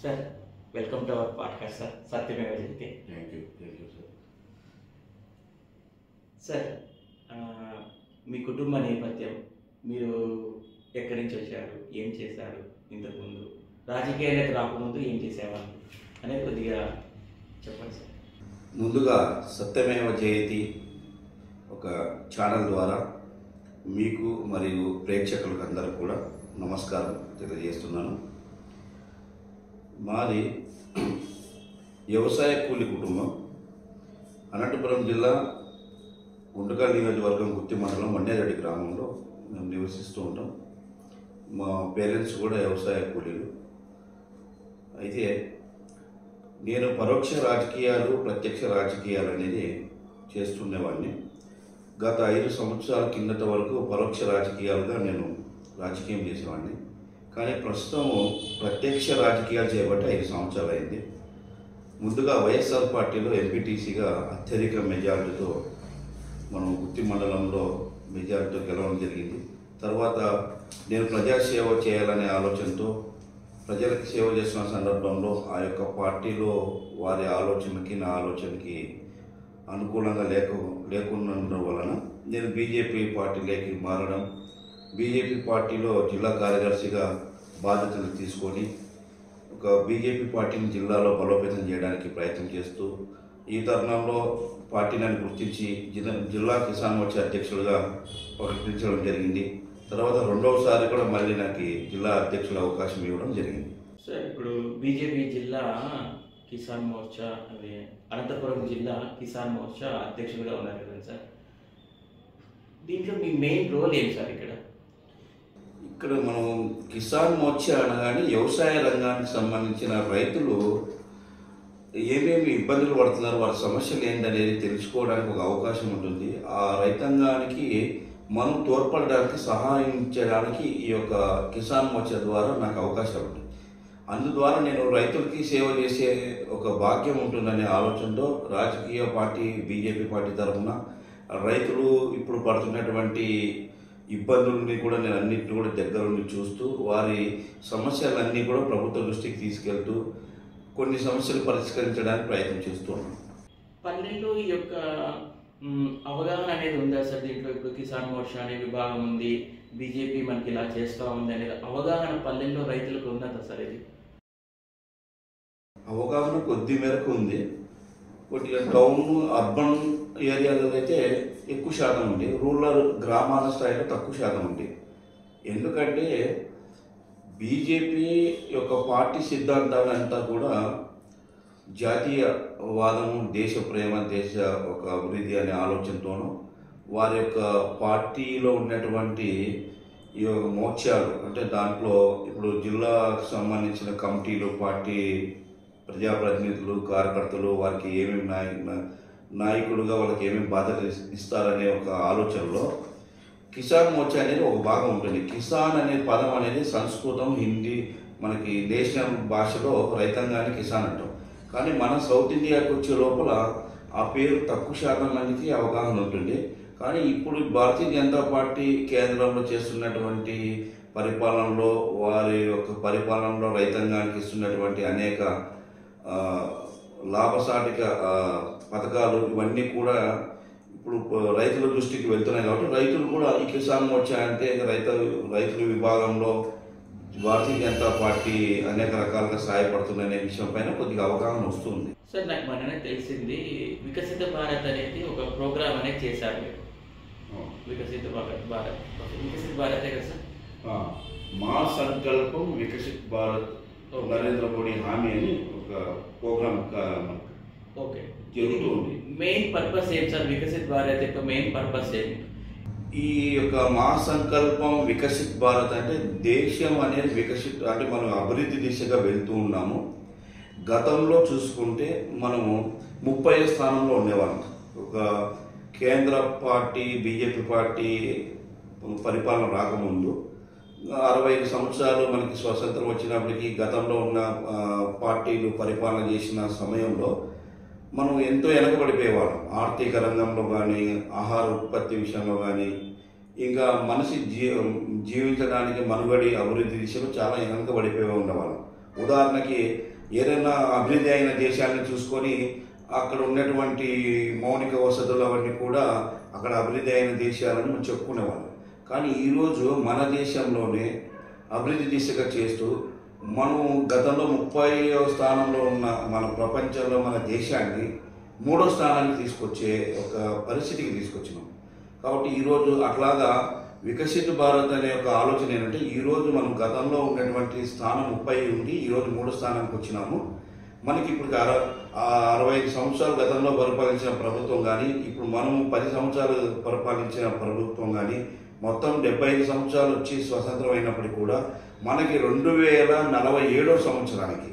Sir welcome to our podcast sir సత్యమేవ జయతే. Thank you sir. Sir మీ కుటుంబ నేపథ్యం, మీరు ఎక్కడి నుంచి వచ్చారు, ఏం చేశారు, ఇంతకుముందు రాజకీయాలకు రాకముందు ఏం చేసేవాళ్ళు అనేది కొద్దిగా చెప్పండి సార్. ముందుగా సత్యమేవ జయతి ఒక ఛానల్ ద్వారా మీకు మరియు ప్రేక్షకులకు అందరూ కూడా నమస్కారం తెలియజేస్తున్నాను. మాది వ్యవసాయ కూలి కుటుంబం. అనంతపురం జిల్లా గుంటకల్ నియోజకవర్గం గుత్తి మండలం వన్నేరెడ్డి గ్రామంలో మేము నివసిస్తూ ఉంటాం. మా పేరెంట్స్ కూడా వ్యవసాయ కూలీలు. అయితే నేను పరోక్ష రాజకీయాలు ప్రత్యక్ష రాజకీయాలు అనేది చేస్తుండేవాడిని. గత 5 సంవత్సరాల కిందట వరకు పరోక్ష రాజకీయాలుగా నేను రాజకీయం చేసేవాడిని. కానీ ప్రస్తుతం ప్రత్యక్ష రాజకీయాలు చేయబట్టి 5 సంవత్సరాలు అయింది. ముందుగా వైఎస్ఆర్ పార్టీలో ఎంపీటీసీగా అత్యధిక మెజారిటీతో మనం గుత్తి మండలంలో మెజారిటీతో గెలవడం జరిగింది. తర్వాత నేను ప్రజాసేవ చేయాలనే ఆలోచనతో ప్రజలకు సేవ చేస్తున్న సందర్భంలో ఆ యొక్క పార్టీలో వారి ఆలోచనకి నా ఆలోచనకి అనుకూలంగా లేకున్నందు వలన నేను బీజేపీ పార్టీలోకి మారడం, బీజేపీ పార్టీలో జిల్లా కార్యదర్శిగా బాధ్యతలు తీసుకొని ఒక బీజేపీ పార్టీని జిల్లాలో బలోపేతం చేయడానికి ప్రయత్నం చేస్తూ ఈ తరుణంలో పార్టీని గుర్తించి జిల్లా కిసాన్ మోర్చా అధ్యక్షుడిగా ప్రకటించడం జరిగింది. తర్వాత రెండవసారి కూడా మళ్ళీ నాకు జిల్లా అధ్యక్షుల అవకాశం ఇవ్వడం జరిగింది. సార్ ఇప్పుడు బీజేపీ జిల్లా కిసాన్ మోర్చా అదే అనంతపురం జిల్లా కిసాన్ మోర్చా అధ్యక్షుడిగా ఉన్నారు కదా సార్. దీంట్లో మీ మెయిన్ రోల్ ఏం సార్? ఇక్కడ మనం కిసాన్ మోర్చా అనగానే వ్యవసాయ రంగానికి సంబంధించిన రైతులు ఏమేమి ఇబ్బందులు పడుతున్నారు, వారి సమస్యలు ఏంటనేది తెలుసుకోవడానికి ఒక అవకాశం ఉంటుంది. ఆ రైతాంగానికి మనం తోడ్పడడానికి సహాయించడానికి ఈ యొక్క కిసాన్ మోర్చా ద్వారా నాకు అవకాశం ఉంటుంది. అందుద్వారా నేను రైతులకి సేవ చేసే ఒక భాగ్యం ఉంటుందనే ఆలోచనతో రాజకీయ పార్టీ బీజేపీ పార్టీ తరఫున రైతులు ఇప్పుడు పడుతున్నటువంటి ఇబ్బందుల్ని కూడా నేను అన్నింటిని కూడా దగ్గర నుండి చూస్తూ వారి సమస్యలన్నీ కూడా ప్రభుత్వ దృష్టికి తీసుకెళ్తూ కొన్ని సమస్యలు పరిష్కరించడానికి ప్రయత్నం చేస్తున్నాను. పల్లెల్లో ఈ యొక్క అవగాహన అనేది ఉందా సార్? దీంట్లో ఇప్పుడు కిసాన్ మోర్చా అనే విభాగం ఉంది, బీజేపీ మనకి ఇలా చేస్తూ ఉంది అనేది అవగాహన పల్లెల్లో రైతులకు ఉందా సార్? ఇది అవగాహన కొద్ది మేరకు ఉంది. కొద్దిగా టౌన్ అర్బన్ ఏరియాలో అయితే ఎక్కువ శాతం ఉంది, రూరల్ గ్రామాల స్థాయిలో తక్కువ శాతం ఉంది. ఎందుకంటే బీజేపీ యొక్క పార్టీ సిద్ధాంతాలంతా కూడా జాతీయవాదము, దేశ ప్రేమ, దేశ ఒక అభివృద్ధి అనే ఆలోచనతోనూ వారి యొక్క పార్టీలో ఉన్నటువంటి ఈ మోర్చాలు అంటే దాంట్లో ఇప్పుడు జిల్లాకు సంబంధించిన కమిటీలు, పార్టీ ప్రజాప్రతినిధులు, కార్యకర్తలు వారికి ఏమేమి నాయకుడుగా వాళ్ళకి ఏమేమి బాధ్యత ఇస్తారనే ఒక ఆలోచనలో కిసాన్ మోర్చా అనేది ఒక భాగం ఉంటుంది. కిసాన్ అనే పదం అనేది సంస్కృతం, హిందీ, మనకి నేషనల్ భాషలో రైతాంగాన్ని కిసాన్ అంటాం. కానీ మన సౌత్ ఇండియాకి వచ్చే లోపల ఆ పేరు తక్కువ శాతం మందికి అవగాహన ఉంటుంది. కానీ ఇప్పుడు భారతీయ జనతా పార్టీ కేంద్రంలో చేస్తున్నటువంటి పరిపాలనలో వారి యొక్క పరిపాలనలో రైతాంగానికి ఇస్తున్నటువంటి అనేక లాభసాటిక పథకాలు ఇవన్నీ కూడా ఇప్పుడు రైతుల దృష్టికి వెళ్తున్నాయి. కాబట్టి రైతులు కూడా ఈ కిసాన్ మోర్చా అంటే రైతుల విభాగంలో భారతీయ జనతా పార్టీ అనేక రకాలుగా సహాయపడుతుందనే విషయం పైన కొద్దిగా అవగాహన వస్తుంది. సార్ నాకు మొన్ననే తెలిసింది, వికసిత భారత్ అనేది ఒక ప్రోగ్రామ్ అనేది చేశారు మీరు. వికసిత భారత్ వికసిత భారతే కదా సార్? మా సంకల్పం వికసిత్ భారత్, నరేంద్ర మోడీ హామీ అని ఒక ప్రోగ్రామ్ ఓకే. జరుగుతుంది. మెయిన్ పర్పస్ ఏం సార్? వికసిత్ భారత్ యొక్క మెయిన్ పర్పస్ ఏంటి? ఈ యొక్క మా సంకల్పం వికసిత్ భారత్ అంటే దేశం అనేది వికసిత్ అంటే మనం అభివృద్ధి దిశగా వెళ్తూ ఉన్నాము. గతంలో చూసుకుంటే మనము 30వ స్థానంలో ఉండేవాళ్ళం. ఒక కేంద్ర పార్టీ బీజేపీ పార్టీ పరిపాలన రాకముందు 65 సంవత్సరాలు మనకి స్వతంత్రం వచ్చినప్పటికీ గతంలో ఉన్న పార్టీలు పరిపాలన చేసిన సమయంలో మనం ఎంతో వెనకబడిపోయేవాళ్ళం. ఆర్థిక రంగంలో కానీ, ఆహార ఉత్పత్తి విషయంలో కానీ, ఇంకా మనిషి జీవించడానికి మనుగడి అభివృద్ధి దిశలో చాలా వెనకబడిపోయి ఉండేవాళ్ళం. ఉదాహరణకి ఏదైనా అభివృద్ధి అయిన దేశాలను చూసుకొని అక్కడ ఉన్నటువంటి మౌలిక వసతులు అవన్నీ కూడా అక్కడ అభివృద్ధి అయిన దేశాలను మనం చెప్పుకునేవాళ్ళం. కానీ ఈరోజు మన దేశంలోనే అభివృద్ధి దిశగా చేస్తూ మనం గతంలో 30వ స్థానంలో ఉన్న మన ప్రపంచంలో మన దేశాన్ని 3వ స్థానానికి తీసుకొచ్చే ఒక పరిస్థితికి తీసుకొచ్చినాం. కాబట్టి ఈరోజు అట్లాగా వికసిత భారత్ అనే ఒక ఆలోచన ఏంటంటే ఈరోజు మనం గతంలో ఉన్నటువంటి స్థానం 30 ఉండి ఈరోజు 3వ స్థానానికి వచ్చినాము. మనకి ఇప్పుడు 65 సంవత్సరాలు గతంలో పరిపాలించిన ప్రభుత్వం కానీ ఇప్పుడు మనం 10 సంవత్సరాలు పరిపాలించిన ప్రభుత్వం కానీ మొత్తం 75 సంవత్సరాలు వచ్చి స్వతంత్రం అయినప్పటికీ కూడా మనకి 2047వ సంవత్సరానికి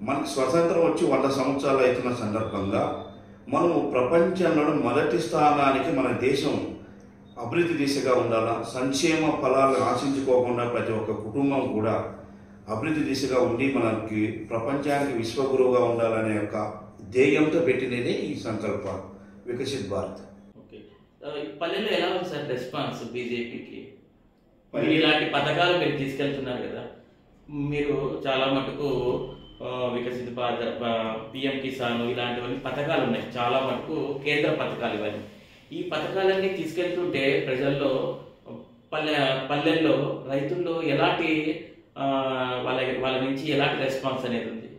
మనకి స్వతంత్రం వచ్చి 100 సంవత్సరాలు అవుతున్న సందర్భంగా మనము ప్రపంచంలో మొదటి స్థానానికి మన దేశం అభివృద్ధి దిశగా ఉండాలా, సంక్షేమ ఫలాలను ఆశించుకోకుండా ప్రతి ఒక్క కుటుంబం కూడా అభివృద్ధి దిశగా ఉండి మనకి ప్రపంచానికి విశ్వగురువుగా ఉండాలనే ఒక ధ్యేయంతో పెట్టినదే ఈ సంకల్ప వికసిత్ భారత్. ఓకే, పల్లెల్లో ఎలా ఉంది సార్ రెస్పాన్స్ బీజేపీకి? ఇలాంటి పథకాలు మీరు తీసుకెళ్తున్నారు కదా, మీరు చాలా మటుకు వికసిత భారత్, పిఎం కిసాన్ ఇలాంటివన్నీ పథకాలు ఉన్నాయి, చాలా మటుకు కేంద్ర పథకాలు ఇవన్నీ. ఈ పథకాలన్నీ తీసుకెళ్తుంటే ప్రజల్లో పల్లెల్లో రైతుల్లో ఎలాంటి వాళ్ళ నుంచి ఎలాంటి రెస్పాన్స్ అనేది ఉంది?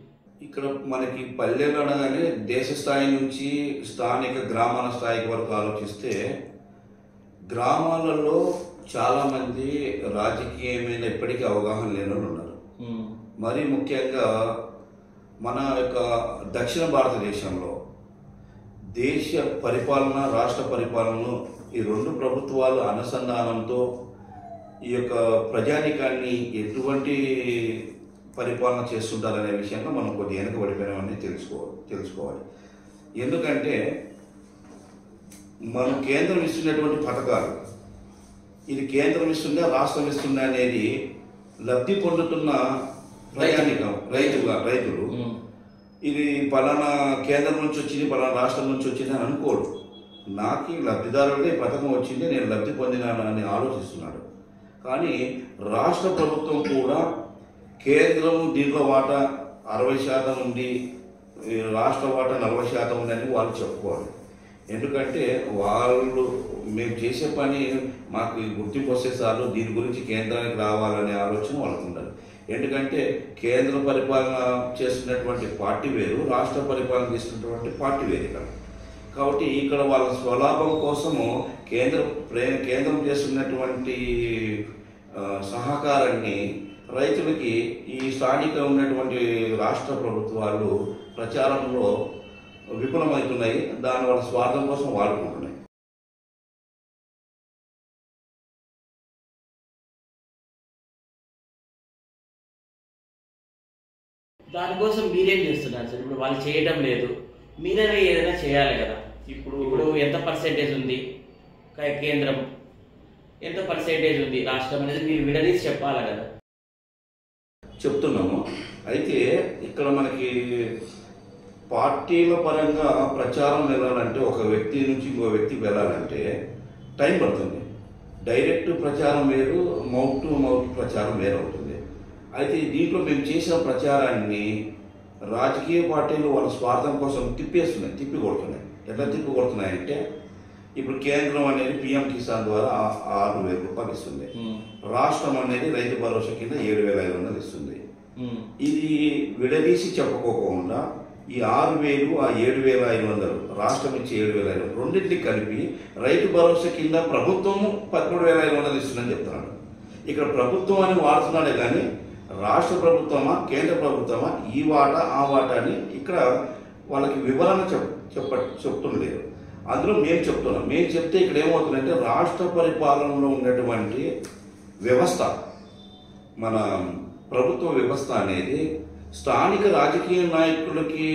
ఇక్కడ మనకి పల్లెలు అనగానే దేశ స్థాయి నుంచి స్థానిక గ్రామాల స్థాయికి వరకు ఆలోచిస్తే గ్రామాలలో చాలామంది రాజకీయమైన ఎప్పటికీ అవగాహన లేని వాళ్ళు ఉన్నారు. మరీ ముఖ్యంగా మన యొక్క దక్షిణ భారతదేశంలో దేశ పరిపాలన, రాష్ట్ర పరిపాలనను ఈ రెండు ప్రభుత్వాలు అనుసంధానంతో ఈ యొక్క ప్రజానికాన్ని ఎటువంటి పరిపాలన చేస్తుంటారనే విషయంలో మనం కొద్ది వెనుకబడిపోయినామని తెలుసుకోవాలి. ఎందుకంటే మనం కేంద్రం ఇస్తున్నటువంటి పథకాలు, ఇది కేంద్రం ఇస్తుందా రాష్ట్రం ఇస్తుందా అనేది లబ్ధి పొందుతున్న ప్రయాణికం రైతులు ఇది పలానా కేంద్రం నుంచి వచ్చింది, పలానా రాష్ట్రం నుంచి వచ్చింది అని అనుకోడు. నాకు లబ్ధిదారుడే పథకం వచ్చింది, నేను లబ్ధి పొందినాను అని ఆలోచిస్తున్నాడు. కానీ రాష్ట్ర ప్రభుత్వం కూడా కేంద్రం దీంట్లో వాటా 60% ఉంది, రాష్ట్ర వాటా 40% ఉందని వాళ్ళు చెప్పుకోవాలి. ఎందుకంటే వాళ్ళు మేము చేసే పని మాకు గుర్తింపు వస్తే చాలు, దీని గురించి కేంద్రానికి రావాలనే ఆలోచన వాళ్ళకు ఉండదు. ఎందుకంటే కేంద్ర పరిపాలన చేస్తున్నటువంటి పార్టీ వేరు, రాష్ట్ర పరిపాలన చేస్తున్నటువంటి పార్టీ వేరు ఇక్కడ. కాబట్టి ఇక్కడ వాళ్ళ స్వలాభం కోసము కేంద్రం చేస్తున్నటువంటి సహకారాన్ని రైతులకి ఈ స్థానిక ఉన్నటువంటి రాష్ట్ర ప్రభుత్వాలు ప్రచారంలో విఫలమవుతున్నాయి, దాని వాళ్ళ స్వార్థం కోసం వాడుకుంటున్నాయి. దానికోసం మీరేం చేస్తున్నారు సార్? ఇప్పుడు వాళ్ళు చేయడం లేదు, మీరైనా ఏదైనా చేయాలి కదా. ఇప్పుడు ఎంత పర్సెంటేజ్ ఉంది కేంద్రం, ఎంత పర్సెంటేజ్ ఉంది రాష్ట్రం అనేది మీరు విడదీసి చెప్పాలి కదా. చెప్తున్నాము. అయితే ఇక్కడ మనకి పార్టీల పరంగా ప్రచారం వెళ్ళాలంటే, ఒక వ్యక్తి నుంచి ఇంకో వ్యక్తికి వెళ్ళాలంటే టైం పడుతుంది. డైరెక్ట్ ప్రచారం వేరు, మౌత్ టు మౌత్ ప్రచారం వేరు అవుతుంది. అయితే దీంట్లో మేము చేసిన ప్రచారాన్ని రాజకీయ పార్టీలు వాళ్ళ స్వార్థం కోసం తిప్పి కొడుతున్నాయి. ఎట్లా తిప్పి కొడుతున్నాయంటే, ఇప్పుడు కేంద్రం అనేది పిఎం కిసాన్ ద్వారా 6,000 రూపాయలు ఇస్తుంది, రాష్ట్రం అనేది రైతు భరోసా కింద 7,500 ఇస్తుంది. ఇది విడదీసి చెప్పుకోకుండా ఈ 6,000 ఆ 7,500 రాష్ట్రం ఇచ్చి 7,500 రెండింటిని కలిపి రైతు భరోసా కింద ప్రభుత్వము 13,500 ఇస్తుందని చెప్తున్నాడు. ఇక్కడ ప్రభుత్వం అని వాడుతున్నాడే కానీ రాష్ట్ర ప్రభుత్వమా కేంద్ర ప్రభుత్వమా ఈ వాటా ఆ వాటా అని ఇక్కడ వాళ్ళకి వివరణ చెప్తుండలేదు. అందులో మేము చెప్తున్నాం. మేము చెప్తే ఇక్కడ ఏమవుతుందంటే రాష్ట్ర పరిపాలనలో ఉన్నటువంటి వ్యవస్థ, మన ప్రభుత్వ వ్యవస్థ అనేది స్థానిక రాజకీయ నాయకులకి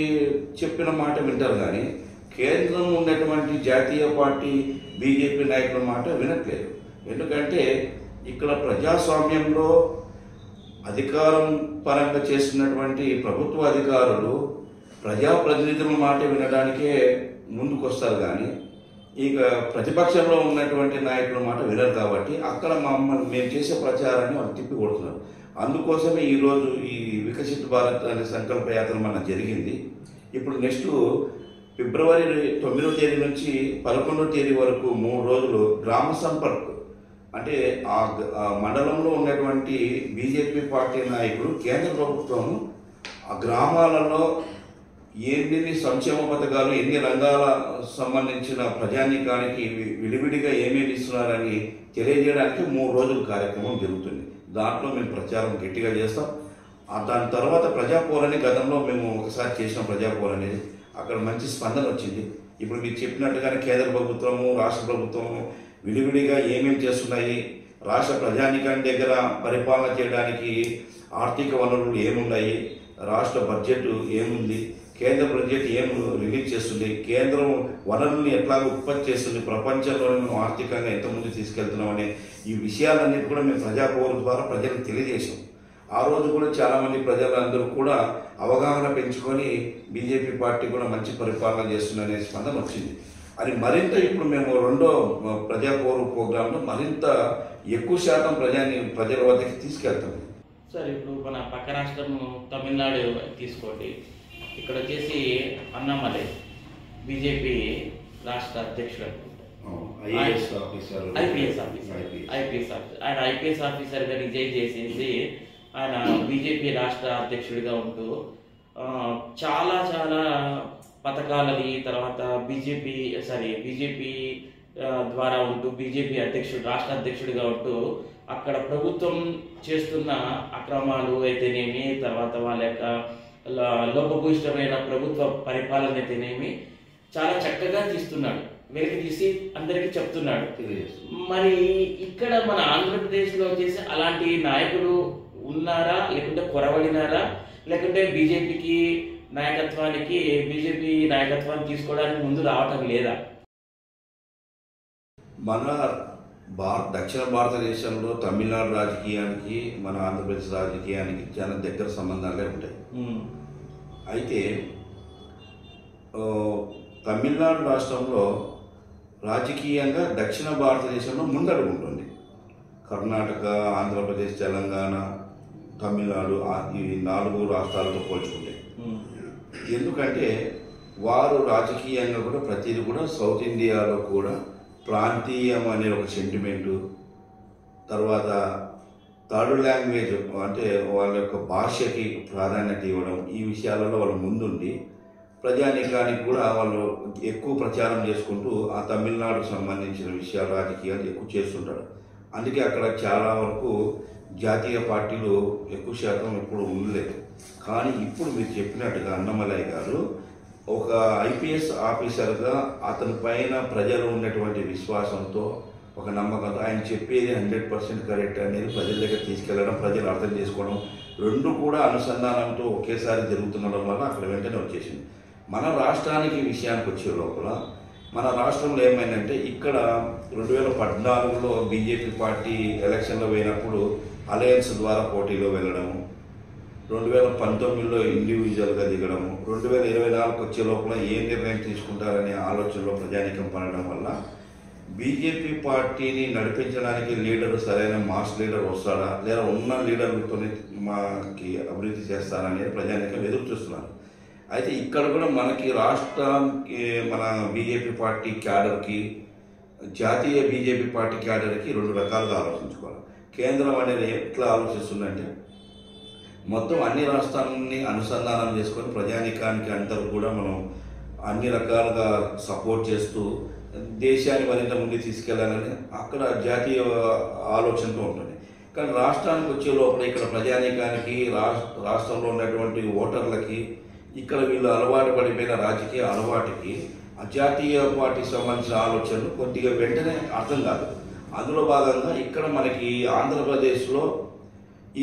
చెప్పిన మాట వింటారు కానీ కేంద్రం ఉన్నటువంటి జాతీయ పార్టీ బీజేపీ నాయకుల మాట వినట్లేదు. ఎందుకంటే ఇక్కడ ప్రజాస్వామ్యంలో అధికారం పరంగా చేస్తున్నటువంటి ప్రభుత్వ అధికారులు ప్రజాప్రతినిధుల మాట వినడానికే ముందుకొస్తారు కానీ ఇక ప్రతిపక్షంలో ఉన్నటువంటి నాయకుల మాట వినరు. కాబట్టి అక్కడ మేము చేసే ప్రచారాన్ని వాళ్ళు తిప్పి కొడుతున్నారు. అందుకోసమే ఈరోజు ఈ వికసిత్ భారత్ అనే సంకల్ప యాత్ర మన జరిగింది. ఇప్పుడు నెక్స్ట్ ఫిబ్రవరి 9వ తేదీ నుంచి 11వ తేదీ వరకు 3 రోజులు గ్రామ సంపర్క్ అంటే ఆ మండలంలో ఉన్నటువంటి బీజేపీ పార్టీ నాయకులు కేంద్ర ప్రభుత్వం ఆ గ్రామాలలో ఎన్ని సంక్షేమ పథకాలు ఎన్ని రంగాల సంబంధించిన ప్రజానీకానికి విడివిడిగా ఏమేమి ఇస్తున్నారని తెలియజేయడానికి 3 రోజుల కార్యక్రమం జరుగుతుంది. దాంట్లో మేము ప్రచారం గట్టిగా చేస్తాం. దాని తర్వాత ప్రజాపోలని గతంలో మేము ఒకసారి చేసిన ప్రజాపోలని అక్కడ మంచి స్పందన వచ్చింది. ఇప్పుడు మీరు చెప్పినట్టుగానే కేంద్ర ప్రభుత్వము రాష్ట్ర ప్రభుత్వము విడివిడిగా ఏమేమి చేస్తున్నాయి, రాష్ట్ర ప్రజానీకాని దగ్గర పరిపాలన చేయడానికి ఆర్థిక వనరులు ఏమున్నాయి, రాష్ట్ర బడ్జెట్ ఏముంది, కేంద్ర బడ్జెట్ ఏం రిలీజ్ చేస్తుంది, కేంద్రం వనరుల్ని ఎట్లాగో ఉత్పత్తి చేస్తుంది, ప్రపంచంలోనే మనం ఆర్థికంగా ఎంతమంది తీసుకెళ్తున్నాం అనే ఈ విషయాలన్నిటి కూడా మేము ప్రజాపోరు ద్వారా ప్రజలకు తెలియజేసాం. ఆ రోజు కూడా చాలామంది ప్రజలందరూ కూడా అవగాహన పెంచుకొని బీజేపీ పార్టీ కూడా మంచి పరిపాలన చేస్తుందనే స్పందన వచ్చింది. అది మరింత ఇప్పుడు మేము 2వ ప్రజాపోరు ప్రోగ్రాంలో మరింత ఎక్కువ శాతం ప్రజల వద్దకి తీసుకెళ్తాం. సార్, ఇప్పుడు మన పక్క రాష్ట్రం తమిళనాడు తీసుకోండి. ఇక్కడ వచ్చేసి అన్నామలై బీజేపీ రాష్ట్ర అధ్యక్షుడు ఐపీఎస్ ఆఫీసర్. ఆయన ఐపీఎస్ ఆఫీసర్గా రిజైన్ చేసేసి ఆయన బీజేపీ రాష్ట్ర అధ్యక్షుడిగా ఉంటూ చాలా చాలా పథకాలని తర్వాత బీజేపీ ద్వారా ఉంటూ బీజేపీ రాష్ట్ర అధ్యక్షుడిగా ఉంటూ అక్కడ ప్రభుత్వం చేస్తున్న అక్రమాలు అయితేనేమి, తర్వాత వాళ్ళ యొక్క లోపభూయిష్టమైన ప్రభుత్వ పరిపాలన అయితేనేమి చాలా చక్కగా తీస్తున్నాడు, వెలికి తీసి అందరికీ చెప్తున్నాడు. మరి ఇక్కడ మన ఆంధ్రప్రదేశ్లో వచ్చేసి అలాంటి నాయకులు ఉన్నారా, లేకుంటే కొరవడినారా, లేకుంటే బీజేపీ నాయకత్వాన్ని తీసుకోవడానికి ముందు రావటం లేదా? మన దక్షిణ భారతదేశంలో తమిళనాడు రాజకీయానికి మన ఆంధ్రప్రదేశ్ రాజకీయానికి చాలా దగ్గర సంబంధాలే ఉంటాయి. అయితే తమిళనాడు రాష్ట్రంలో రాజకీయంగా దక్షిణ భారతదేశంలో ముందడుగుంటుంది. కర్ణాటక, ఆంధ్రప్రదేశ్, తెలంగాణ, తమిళనాడు ఈ 4 రాష్ట్రాలతో పోల్చుకుంటే. ఎందుకంటే వారు రాజకీయంగా కూడా ప్రతిదీ కూడా సౌత్ ఇండియాలో కూడా ప్రాంతీయం అనే ఒక సెంటిమెంటు, తర్వాత థర్డ్ లాంగ్వేజ్ అంటే వాళ్ళ యొక్క భాషకి ప్రాధాన్యత ఇవ్వడం, ఈ విషయాలలో వాళ్ళు ముందుండి ప్రజానీకానికి కూడా వాళ్ళు ఎక్కువ ప్రచారం చేసుకుంటూ ఆ తమిళనాడుకు సంబంధించిన విషయాలు రాజకీయాలు ఎక్కువ చేస్తుంటారు. అందుకే అక్కడ చాలా వరకు జాతీయ పార్టీలు ఎక్కువ శాతం ఎప్పుడు ఉండలేదు. కానీ ఇప్పుడు మీరు చెప్పినట్టుగా అన్నమలై గారు ఒక ఐపీఎస్ ఆఫీసర్గా అతని పైన ప్రజలు ఉన్నటువంటి విశ్వాసంతో, ఒక నమ్మకంతో ఆయన చెప్పేది 100% కరెక్ట్ అనేది ప్రజల దగ్గర తీసుకెళ్లడం, ప్రజలు అర్థం చేసుకోవడం, 2 కూడా అనుసంధానంతో ఒకేసారి జరుగుతుండడం వల్ల అక్కడ వెంటనే వచ్చేసింది. మన రాష్ట్రానికి విషయానికి వచ్చే లోపల మన రాష్ట్రంలో ఏమైందంటే ఇక్కడ 2014లో బీజేపీ పార్టీ ఎలక్షన్లో పోయినప్పుడు అలయన్స్ ద్వారా పోటీలో వెళ్ళడము, 2019లో ఇండివిజువల్గా దిగడము, 2024 వచ్చే లోపల ఏ నిర్ణయం తీసుకుంటారనే ఆలోచనలో ప్రజానీకం పడడం వల్ల బీజేపీ పార్టీని నడిపించడానికి సరైన మాస్ లీడర్ వస్తాడా, లేదా ఉన్న లీడర్లతోనే మాకి అభివృద్ధి చేస్తారనేది ప్రజానీకం ఎదురు చూస్తున్నారు. అయితే ఇక్కడ కూడా మనకి రాష్ట్రానికి మన బీజేపీ పార్టీ క్యాడర్కి, జాతీయ బీజేపీ పార్టీ క్యాడర్కి 2 రకాలుగా ఆలోచించుకోవాలి. కేంద్రం అనేది ఎట్లా ఆలోచిస్తుందంటే మొత్తం అన్ని రాష్ట్రాలని అనుసంధానం చేసుకొని ప్రజానీకానికి అందరూ కూడా మనం అన్ని రకాలుగా సపోర్ట్ చేస్తూ దేశాన్ని మరింత ముందు తీసుకెళ్లాలని అక్కడ జాతీయ ఆలోచనతో ఉంటుంది. కానీ రాష్ట్రానికి వచ్చే లోపల ఇక్కడ ప్రజానీకానికి, రాష్ట్రంలో ఉన్నటువంటి ఓటర్లకి, ఇక్కడ వీళ్ళు అలవాటు పడిపోయిన రాజకీయ అలవాటుకి జాతీయ పార్టీకి సంబంధించిన ఆలోచనలు కొద్దిగా వెంటనే అర్థం కాదు. అందులో భాగంగా ఇక్కడ మనకి ఆంధ్రప్రదేశ్లో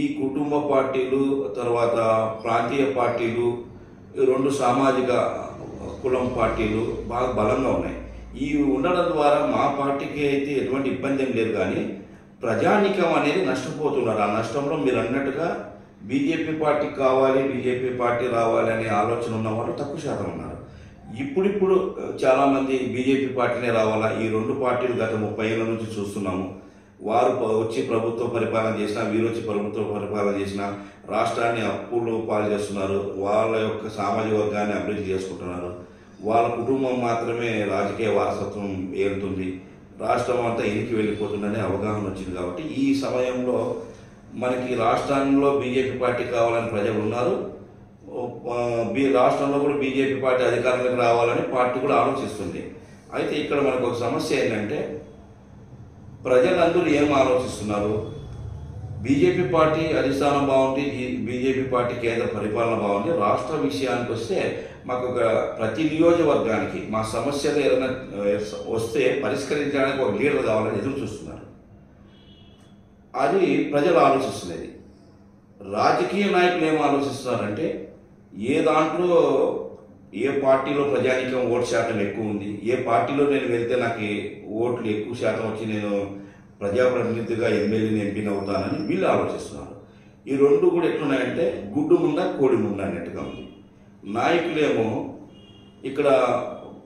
ఈ కుటుంబ పార్టీలు, తర్వాత ప్రాంతీయ పార్టీలు, 2 సామాజిక కులం పార్టీలు బాగా బలంగా ఉన్నాయి. ఇవి ఉండడం ద్వారా మా పార్టీకి అయితే ఎటువంటి ఇబ్బంది ఏం లేదు. కానీ ప్రజానీకం అనేది నష్టపోతున్నారు. ఆ నష్టంలో మీరు అన్నట్టుగా బీజేపీ పార్టీ కావాలి, బీజేపీ పార్టీ రావాలి అనే ఆలోచన ఉన్న వాళ్ళు తక్కువ శాతం ఉన్నారు. ఇప్పుడిప్పుడు చాలామంది బీజేపీ పార్టీనే రావాలా, ఈ 2 పార్టీలు గత 30 ఏళ్ళ నుంచి చూస్తున్నాము, వారు వచ్చి ప్రభుత్వ పరిపాలన చేసినా, వీరు వచ్చి ప్రభుత్వ పరిపాలన చేసినా రాష్ట్రాన్ని అప్పులు పాలు చేస్తున్నారు. వాళ్ళ యొక్క సామాజిక వర్గాన్ని అభివృద్ధి చేసుకుంటున్నారు. వాళ్ళ కుటుంబం మాత్రమే రాజకీయ వారసత్వం ఏలుతుంది, రాష్ట్రం అంతా ఎనికి వెళ్ళిపోతుందనే అవగాహన వచ్చింది. కాబట్టి ఈ సమయంలో మనకి రాష్ట్రంలో బీజేపీ పార్టీ కావాలని ప్రజలు ఉన్నారు. రాష్ట్రంలో కూడా బీజేపీ పార్టీ అధికారంలోకి రావాలని పార్టీ కూడా ఆలోచిస్తుంది. అయితే ఇక్కడ మనకు ఒక సమస్య ఏంటంటే ప్రజలందరూ ఏం ఆలోచిస్తున్నారు, బీజేపీ పార్టీ అధిష్టానం బాగుంది, బీజేపీ పార్టీ కేంద్ర పరిపాలన బాగుంది. రాష్ట్ర విషయానికి వస్తే మాకు ఒక ప్రతి నియోజకవర్గానికి మా సమస్యలు ఏదైనా వస్తే పరిష్కరించడానికి ఒక లీడర్ కావాలని ఎదురు చూస్తున్నారు. అది ప్రజలు ఆలోచిస్తున్నది. రాజకీయ నాయకులు ఏం ఆలోచిస్తున్నారంటే ఏ దాంట్లో ఏ పార్టీలో ప్రజానీకం ఓటు శాతం ఎక్కువ ఉంది, ఏ పార్టీలో నేను వెళ్తే నాకు ఓట్లు ఎక్కువ శాతం వచ్చి నేను ప్రజాప్రతినిధిగా ఎమ్మెల్యేని ఎంపీని అవుతానని వీళ్ళు ఆలోచిస్తున్నారు. ఈ రెండు కూడా ఎట్లున్నాయంటే గుడ్డు ముందా కోడి ముందా అన్నట్టుగా ఉంది. నాయకులేమో ఇక్కడ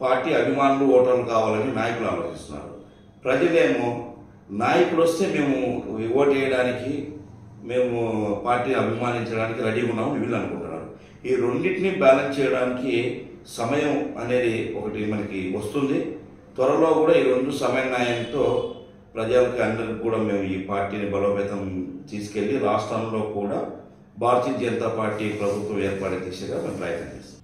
పార్టీ అభిమానులు ఓటర్లు కావాలని నాయకులు ఆలోచిస్తున్నారు. ప్రజలేమో నాయకులు వస్తే మేము ఓటు వేయడానికి, మేము పార్టీని అభిమానించడానికి రెడీగా ఉన్నామని వీళ్ళు అనుకుంటున్నారు. ఈ రెండింటినీ బ్యాలెన్స్ చేయడానికి సమయం అనేది ఒకటి మనకి వస్తుంది. త్వరలో కూడా ఈ రెండు సమన్వయంతో ప్రజలకు అందరికీ కూడా మేము ఈ పార్టీని బలోపేతం తీసుకెళ్లి రాష్ట్రంలో కూడా భారతీయ జనతా పార్టీ ప్రభుత్వం ఏర్పడే దిశగా మేము ప్రయత్నం చేస్తాం.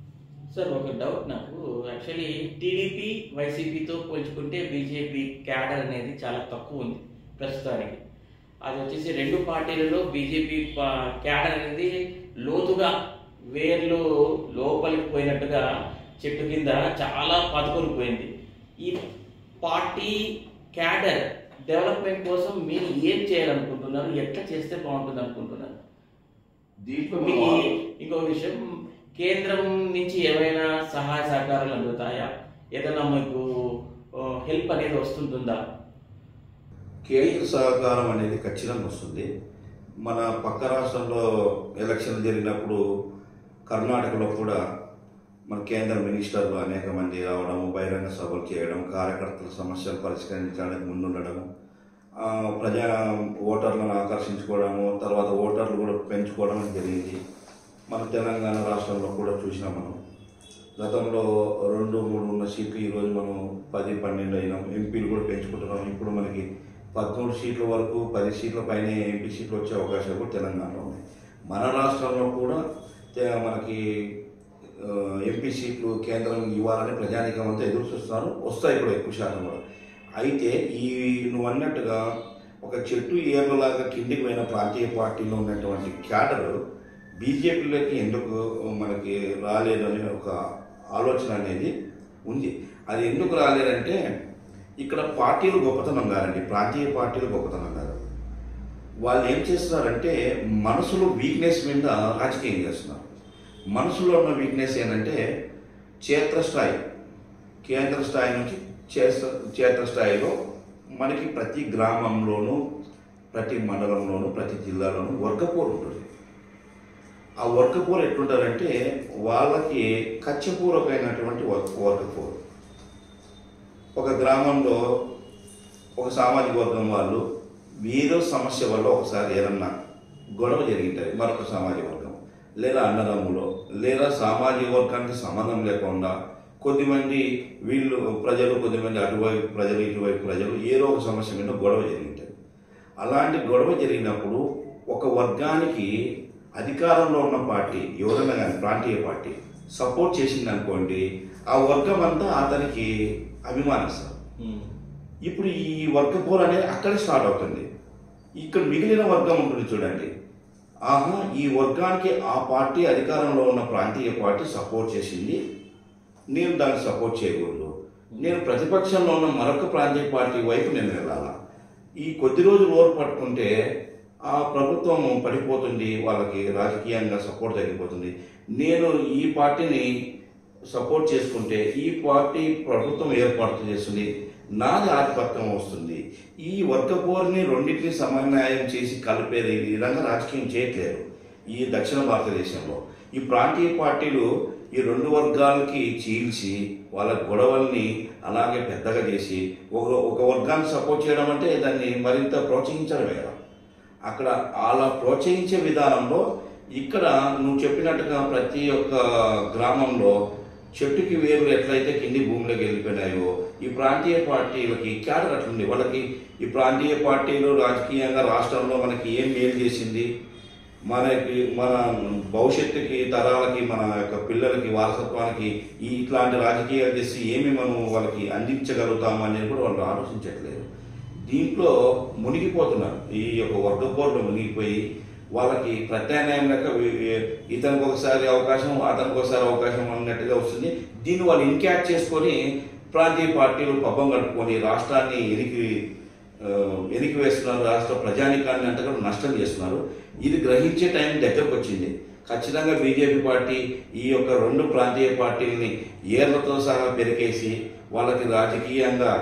సార్, ఒక డౌట్ నాకు. యాక్చువల్లీ టీడీపీ వైసీపీతో పోల్చుకుంటే బీజేపీ క్యాడర్ అనేది చాలా తక్కువ ఉంది ప్రస్తుతానికి. అది వచ్చేసి రెండు పార్టీలలో బీజేపీ క్యాడర్ అనేది లోతుగా వేర్లు లోపలికి పోయినట్టుగా చెట్టు కింద చాలా పదుకొనిపోయింది. ఈ పార్టీ క్యాడర్ డెవలప్మెంట్ కోసం మీరు ఏం చేయాలనుకుంటున్నారు, ఎట్లా చేస్తే బాగుంటుంది అనుకుంటున్నారు? దీంట్లో మీకు ఇంకో విషయం, కేంద్రం నుంచి ఏమైనా సహాయ సహకారాలు అందుతాయా? ఏదైనా మీకు హెల్ప్ అనేది వస్తుంటుందా? కేంద్ర సహకారం అనేది ఖచ్చితంగా వస్తుంది. మన పక్క రాష్ట్రంలో ఎలక్షన్ జరిగినప్పుడు కర్ణాటకలో కూడా మన కేంద్ర మినిస్టర్లు అనేక మంది రావడం, బహిరంగ సభలు చేయడం, కార్యకర్తల సమస్యలు పరిష్కరించడానికి ముందుండడం, ప్రజా ఓటర్లను ఆకర్షించుకోవడము, తర్వాత ఓటర్లు కూడా పెంచుకోవడం జరిగింది. మన తెలంగాణ రాష్ట్రంలో కూడా చూసినాం. మనం గతంలో 2-3 ఉన్న సీట్లు ఈరోజు మనం 10-12 అయినాం. ఎంపీలు కూడా పెంచుకుంటున్నాం. ఇప్పుడు మనకి 13 సీట్ల వరకు, 10 సీట్ల పైన ఎంపీ సీట్లు వచ్చే అవకాశాలు కూడా తెలంగాణలో ఉన్నాయి. మన రాష్ట్రంలో కూడా మనకి ఎంపీ సీట్లు కేంద్రం ఇవ్వాలని ప్రజానీకం అంతా ఎదురు చూస్తున్నారు. వస్తాయి కూడా ఎక్కువ శాతం కూడా. అయితే ఈ నువ్వు అన్నట్టుగా ఒక చెట్టు ఏర్లలాగా కిందికి పోయిన ప్రాంతీయ పార్టీలో ఉన్నటువంటి క్యాడర్ బీజేపీలోకి ఎందుకు మనకి రాలేదని ఒక ఆలోచన అనేది ఉంది. అది ఎందుకు రాలేదంటే ఇక్కడ పార్టీలు గొప్పతనం కాదండి, ప్రాంతీయ పార్టీలు గొప్పతనం కాదు. వాళ్ళు ఏం చేస్తున్నారంటే మనసులో వీక్నెస్ మీద రాజకీయం చేస్తున్నారు. మనసులో ఉన్న వీక్నెస్ ఏంటంటే క్షేత్రస్థాయి, కేంద్ర స్థాయి నుంచి క్షేత్రస్థాయిలో మనకి ప్రతి గ్రామంలోనూ, ప్రతి మండలంలోనూ, ప్రతి జిల్లాలోనూ వర్గపోరు ఉంటుంది. ఆ వర్గపోరు ఎట్లుంటారంటే వాళ్ళకి కక్షపూర్వకమైనటువంటి వర్గపోరు. ఒక గ్రామంలో ఒక సామాజిక వర్గం వాళ్ళు ఏదో సమస్య వల్ల ఒకసారి ఏదన్నా గొడవ జరిగింటారు మరొక సామాజిక వర్గం, లేదా అన్నదమ్ములో, లేదా సామాజిక వర్గానికి సంబంధం లేకుండా కొద్దిమంది వీళ్ళు ప్రజలు, కొద్దిమంది అటువైపు ప్రజలు, ఇటువైపు ప్రజలు ఏదో ఒక సమస్య మీద గొడవ జరిగింటారు. అలాంటి గొడవ జరిగినప్పుడు ఒక వర్గానికి అధికారంలో ఉన్న పార్టీ ఎవరైనా కానీ ప్రాంతీయ పార్టీ సపోర్ట్ చేసింది అనుకోండి, ఆ వర్గం అంతా అతనికి అభిమానిస్తారు. ఇప్పుడు ఈ వర్గపోరు అనేది అక్కడే స్టార్ట్ అవుతుంది. ఇక్కడ మిగిలిన వర్గం ఉంటుంది చూడండి, ఆహా ఈ వర్గానికి ఆ పార్టీ అధికారంలో ఉన్న ప్రాంతీయ పార్టీ సపోర్ట్ చేసింది, నేను దాన్ని సపోర్ట్ చేయకూడదు, నేను ప్రతిపక్షంలో ఉన్న మరొక ప్రాంతీయ పార్టీ వైపు నేను వెళ్ళాలా. ఈ కొద్ది రోజులు ఓరు పట్టుకుంటే ఆ ప్రభుత్వం పడిపోతుంది, వాళ్ళకి రాజకీయంగా సపోర్ట్ తగ్గిపోతుంది. నేను ఈ పార్టీని సపోర్ట్ చేసుకుంటే ఈ పార్టీ ప్రభుత్వం ఏర్పాటు చేస్తుంది, నాది ఆధిపత్యం వస్తుంది. ఈ వర్గపోరుని రెండింటిని సమన్వయం చేసి కలిపేది ఈ విధంగా రాజకీయం చేయట్లేదు. ఈ దక్షిణ భారతదేశంలో ఈ ప్రాంతీయ పార్టీలు ఈ రెండు వర్గాలకి చీల్చి వాళ్ళ గొడవల్ని అలాగే పెద్దగా చేసి ఒక వర్గాన్ని సపోర్ట్ చేయడం అంటే దాన్ని మరింత ప్రోత్సహించడమే కదా. అక్కడ అలా ప్రోత్సహించే విధానంలో ఇక్కడ నువ్వు చెప్పినట్టుగా ప్రతి ఒక్క గ్రామంలో చెట్టుకి వేర్లు ఎట్లయితే కింది భూమిలోకి వెళ్ళిపోయినాయో ఈ ప్రాంతీయ పార్టీలకి క్యాడర్ అట్లుంది. వాళ్ళకి ఈ ప్రాంతీయ పార్టీలు రాజకీయంగా రాష్ట్రంలో మనకి ఏం మేలు చేసింది, మన భవిష్యత్తుకి తరాలకి మన యొక్క పిల్లలకి వారసత్వానికి ఇట్లాంటి రాజకీయాలు చేసి ఏమి మనం వాళ్ళకి అందించగలుగుతాము అనేది కూడా వాళ్ళు ఆలోచించట్లేదు. దీంట్లో మునిగిపోతున్నారు. ఈ యొక్క వర్గపోరులో మునిగిపోయి వాళ్ళకి ప్రత్యామ్నాయం లెక్క ఇతనికి ఒకసారి అవకాశం అతనికి ఒకసారి అవకాశం అన్నట్టుగా వస్తుంది. దీన్ని వాళ్ళు ఇన్క్యాచ్ చేసుకొని ప్రాంతీయ పార్టీలు పబ్బం కట్టుకొని రాష్ట్రాన్ని ఎనికి వేస్తున్నారు, రాష్ట్ర ప్రజానికాన్ని అంటే కూడా నష్టం చేస్తున్నారు. ఇది గ్రహించే టైం దగ్గరకు వచ్చింది. ఖచ్చితంగా బీజేపీ పార్టీ ఈ యొక్క రెండు ప్రాంతీయ పార్టీలని ఏర్లతో సహా పెరికేసి వాళ్ళకి రాజకీయంగా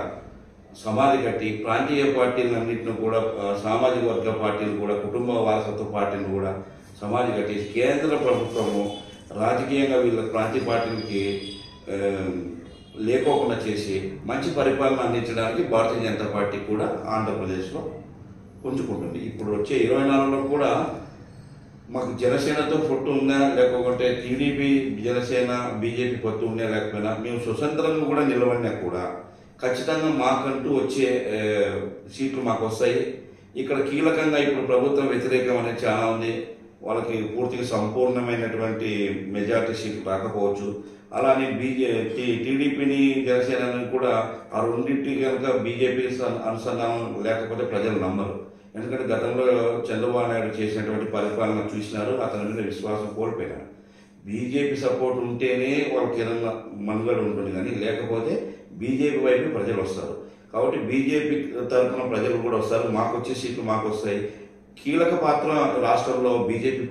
సమాధి కట్టి ప్రాంతీయ పార్టీలన్నింటిని కూడా సామాజిక వర్గ పార్టీలు కూడా కుటుంబ వారసత్వ పార్టీలు కూడా సమాధి కట్టేసి కేంద్ర ప్రభుత్వము రాజకీయంగా వీళ్ళ ప్రాంతీయ పార్టీలకి లేకోకుండా చేసి మంచి పరిపాలన అందించడానికి భారతీయ జనతా పార్టీ కూడా ఆంధ్రప్రదేశ్లో పుంజుకుంటుంది. ఇప్పుడు వచ్చే 24లో కూడా మాకు జనసేనతో పొత్తు ఉన్నా లేకపోతే టీడీపీ జనసేన బీజేపీ పొత్తు ఉన్నా లేకపోయినా మేము స్వతంత్రంగా కూడా నిలబడినా కూడా ఖచ్చితంగా మాకంటూ వచ్చే సీట్లు మాకు వస్తాయి. ఇక్కడ కీలకంగా ఇప్పుడు ప్రభుత్వం వ్యతిరేకం అనేది చాలా ఉంది. వాళ్ళకి పూర్తిగా సంపూర్ణమైనటువంటి మెజార్టీ సీట్లు రాకపోవచ్చు. అలానే టీడీపీని జనసేనని కూడా ఆ రెండింటి కనుక బీజేపీ అనుసంధానం లేకపోతే ప్రజలు నమ్మరు. ఎందుకంటే గతంలో చంద్రబాబు నాయుడు చేసినటువంటి పరిపాలన చూసినారు, అతని మీద విశ్వాసం కోల్పోయినారు. బీజేపీ సపోర్ట్ ఉంటేనే వాళ్ళకి ఏదన్నా మనుగడ ఉంటుంది, కానీ లేకపోతే బీజేపీ వైపు ప్రజలు వస్తారు. కాబట్టి బీజేపీ తరఫున ప్రజలు కూడా వస్తారు. మాకు వచ్చే సీట్లు మాకు వస్తాయి. కీలక పాత్ర రాష్ట్రంలో బీజేపీ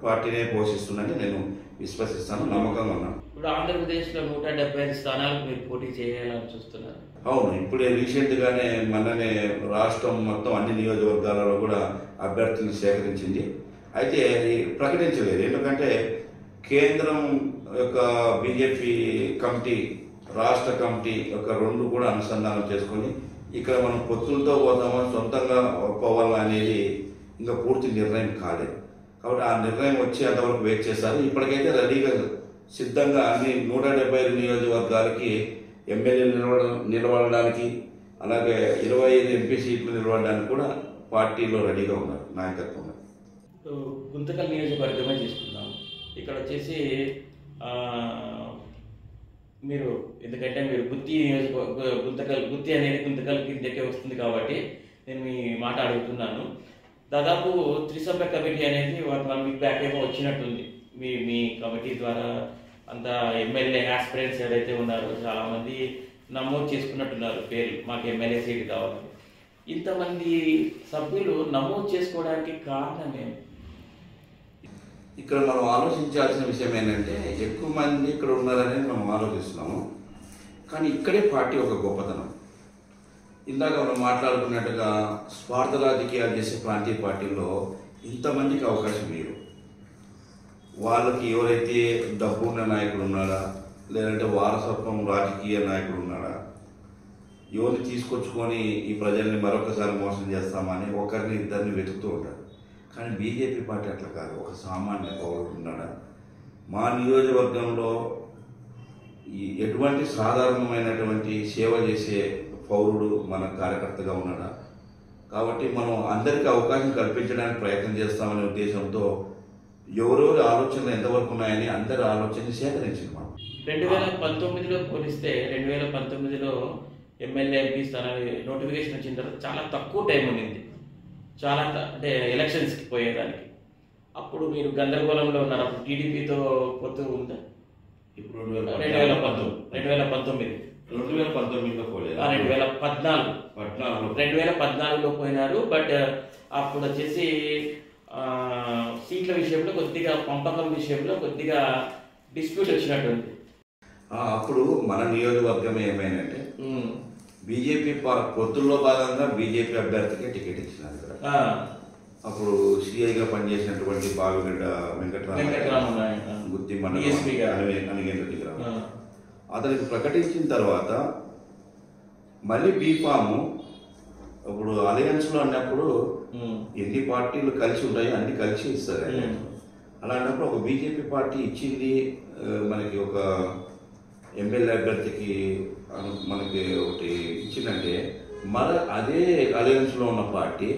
పార్టీనే పోషిస్తుందని నేను విశ్వసిస్తాను, నమ్మకంగా ఉన్నాను. ఇప్పుడు ఆంధ్రప్రదేశ్లో 175 స్థానాలకు మీరు పోటీ చేయాలని చూస్తున్నారు. అవును, ఇప్పుడే రీసెంట్గానే మొన్ననే రాష్ట్రం మొత్తం అన్ని నియోజకవర్గాలలో కూడా అభ్యర్థులను సేకరించింది. అయితే ప్రకటించలేదు, ఎందుకంటే కేంద్రం యొక్క బీజేపీ కమిటీ రాష్ట్ర కమిటీ యొక్క రెండు కూడా అనుసంధానం చేసుకొని ఇక్కడ మనం పొత్తులతో పోతామా సొంతంగా పోవాలా అనేది ఇంకా పూర్తి నిర్ణయం కాలేదు. కాబట్టి ఆ నిర్ణయం వచ్చి అంతవరకు వెయిట్ చేస్తారు. ఇప్పటికైతే రెడీగా సిద్ధంగా అన్ని 175 నియోజకవర్గాలకి ఎమ్మెల్యేలు నిలబడడానికి అలాగే 25 ఎంపీ సీట్లు నిలబడడానికి కూడా పార్టీలో రెడీగా ఉన్నారు నాయకత్వంగా. గుంతకల్ నియోజకవర్గమే తీసుకుందాం. ఇక్కడ వచ్చేసి మీరు ఎందుకంటే మీరు గుత్తి గుత్తి అనేది గుంతకల్ కిందకే వస్తుంది కాబట్టి నేను మీ మాట అడుగుతున్నాను. దాదాపు త్రిసభ్య కమిటీ అనేది 1 వీక్ బ్యాక్ ఏమో వచ్చినట్టుంది. మీ కమిటీ ద్వారా అంత ఎమ్మెల్యే ఆస్పిరెంట్స్ ఎవరైతే ఉన్నారో చాలామంది నమోదు చేసుకున్నట్టున్నారు పేర్లు, మాకు ఎమ్మెల్యే సీట్ కావాలని. ఇంతమంది సభ్యులు నమోదు చేసుకోవడానికి కారణం ఏమి? ఇక్కడ మనం ఆలోచించాల్సిన విషయం ఏంటంటే ఎక్కువ మంది ఇక్కడ ఉన్నారని మనం ఆలోచిస్తున్నాము, కానీ ఇక్కడే పార్టీ ఒక గొప్పతనం. ఇందాక మనం మాట్లాడుకున్నట్టుగా స్వార్థ రాజకీయాలు చేసే ప్రాంతీయ పార్టీల్లో ఇంతమందికి అవకాశం లేదు. వాళ్ళకి ఎవరైతే డబ్బున్న నాయకుడు ఉన్నాడా లేదంటే వారసత్వం రాజకీయ నాయకుడు ఉన్నాడా, ఎవరిని తీసుకొచ్చుకొని ఈ ప్రజల్ని మరొకసారి మోసం చేస్తామని ఒకరిని ఇద్దరిని వెతుకుతూ ఉంటారు. కానీ బీజేపీ పార్టీ అట్లా కాదు. ఒక సామాన్య పౌరుడు ఉన్నాడా, మా నియోజకవర్గంలో ఎటువంటి సాధారణమైనటువంటి సేవ చేసే పౌరుడు మన కార్యకర్తగా ఉన్నాడా, కాబట్టి మనం అందరికీ అవకాశం కల్పించడానికి ప్రయత్నం చేస్తామనే ఉద్దేశంతో ఎవరెవరి ఆలోచనలు ఎంతవరకు ఉన్నాయని అందరి ఆలోచనని సేకరించింది. మనం 2019లో పోలిస్తే 2019లో ఎమ్మెల్యే ఎంపీ స్థానాలు నోటిఫికేషన్ వచ్చిన తర్వాత చాలా తక్కువ టైం ఉండింది, చాలా అంటే ఎలక్షన్స్కి పోయేదానికి. అప్పుడు మీరు గందరగోళంలో ఉన్నారు. అప్పుడు టీడీపీతో పొత్తు ఉందా? ఇప్పుడు 2019లో పోలేదు, 2014లో పోయినారు. బట్ అప్పుడు వచ్చేసి సీట్ల విషయంలో కొద్దిగా పంపకం విషయంలో కొద్దిగా డిస్ప్యూట్ వచ్చినట్టుంది. అప్పుడు మన నియోజకవర్గం ఏమైందంటే బీజేపీ పొత్తుల్లో భాగంగా బీజేపీ అభ్యర్థికి టికెట్ ఇచ్చినారు ఇక్కడ. అప్పుడు సిఐగా పనిచేసినటువంటి బావిగడ్డ వెంకటరామయ్య గుత్తి మండలం అనిగేంద్ర గ్రామం. అతనికి ప్రకటించిన తర్వాత మళ్ళీ బీఫాము ఇప్పుడు అలయన్స్లో అన్నప్పుడు ఎన్ని పార్టీలు కలిసి ఉంటాయో అన్ని కలిసి ఇస్తారు. అలాంటప్పుడు ఒక బీజేపీ పార్టీ ఇచ్చింది మనకి ఒక ఎమ్మెల్యే అభ్యర్థికి మనకి ఒకటి ఇచ్చిందంటే అదే అలయన్స్లో ఉన్న పార్టీ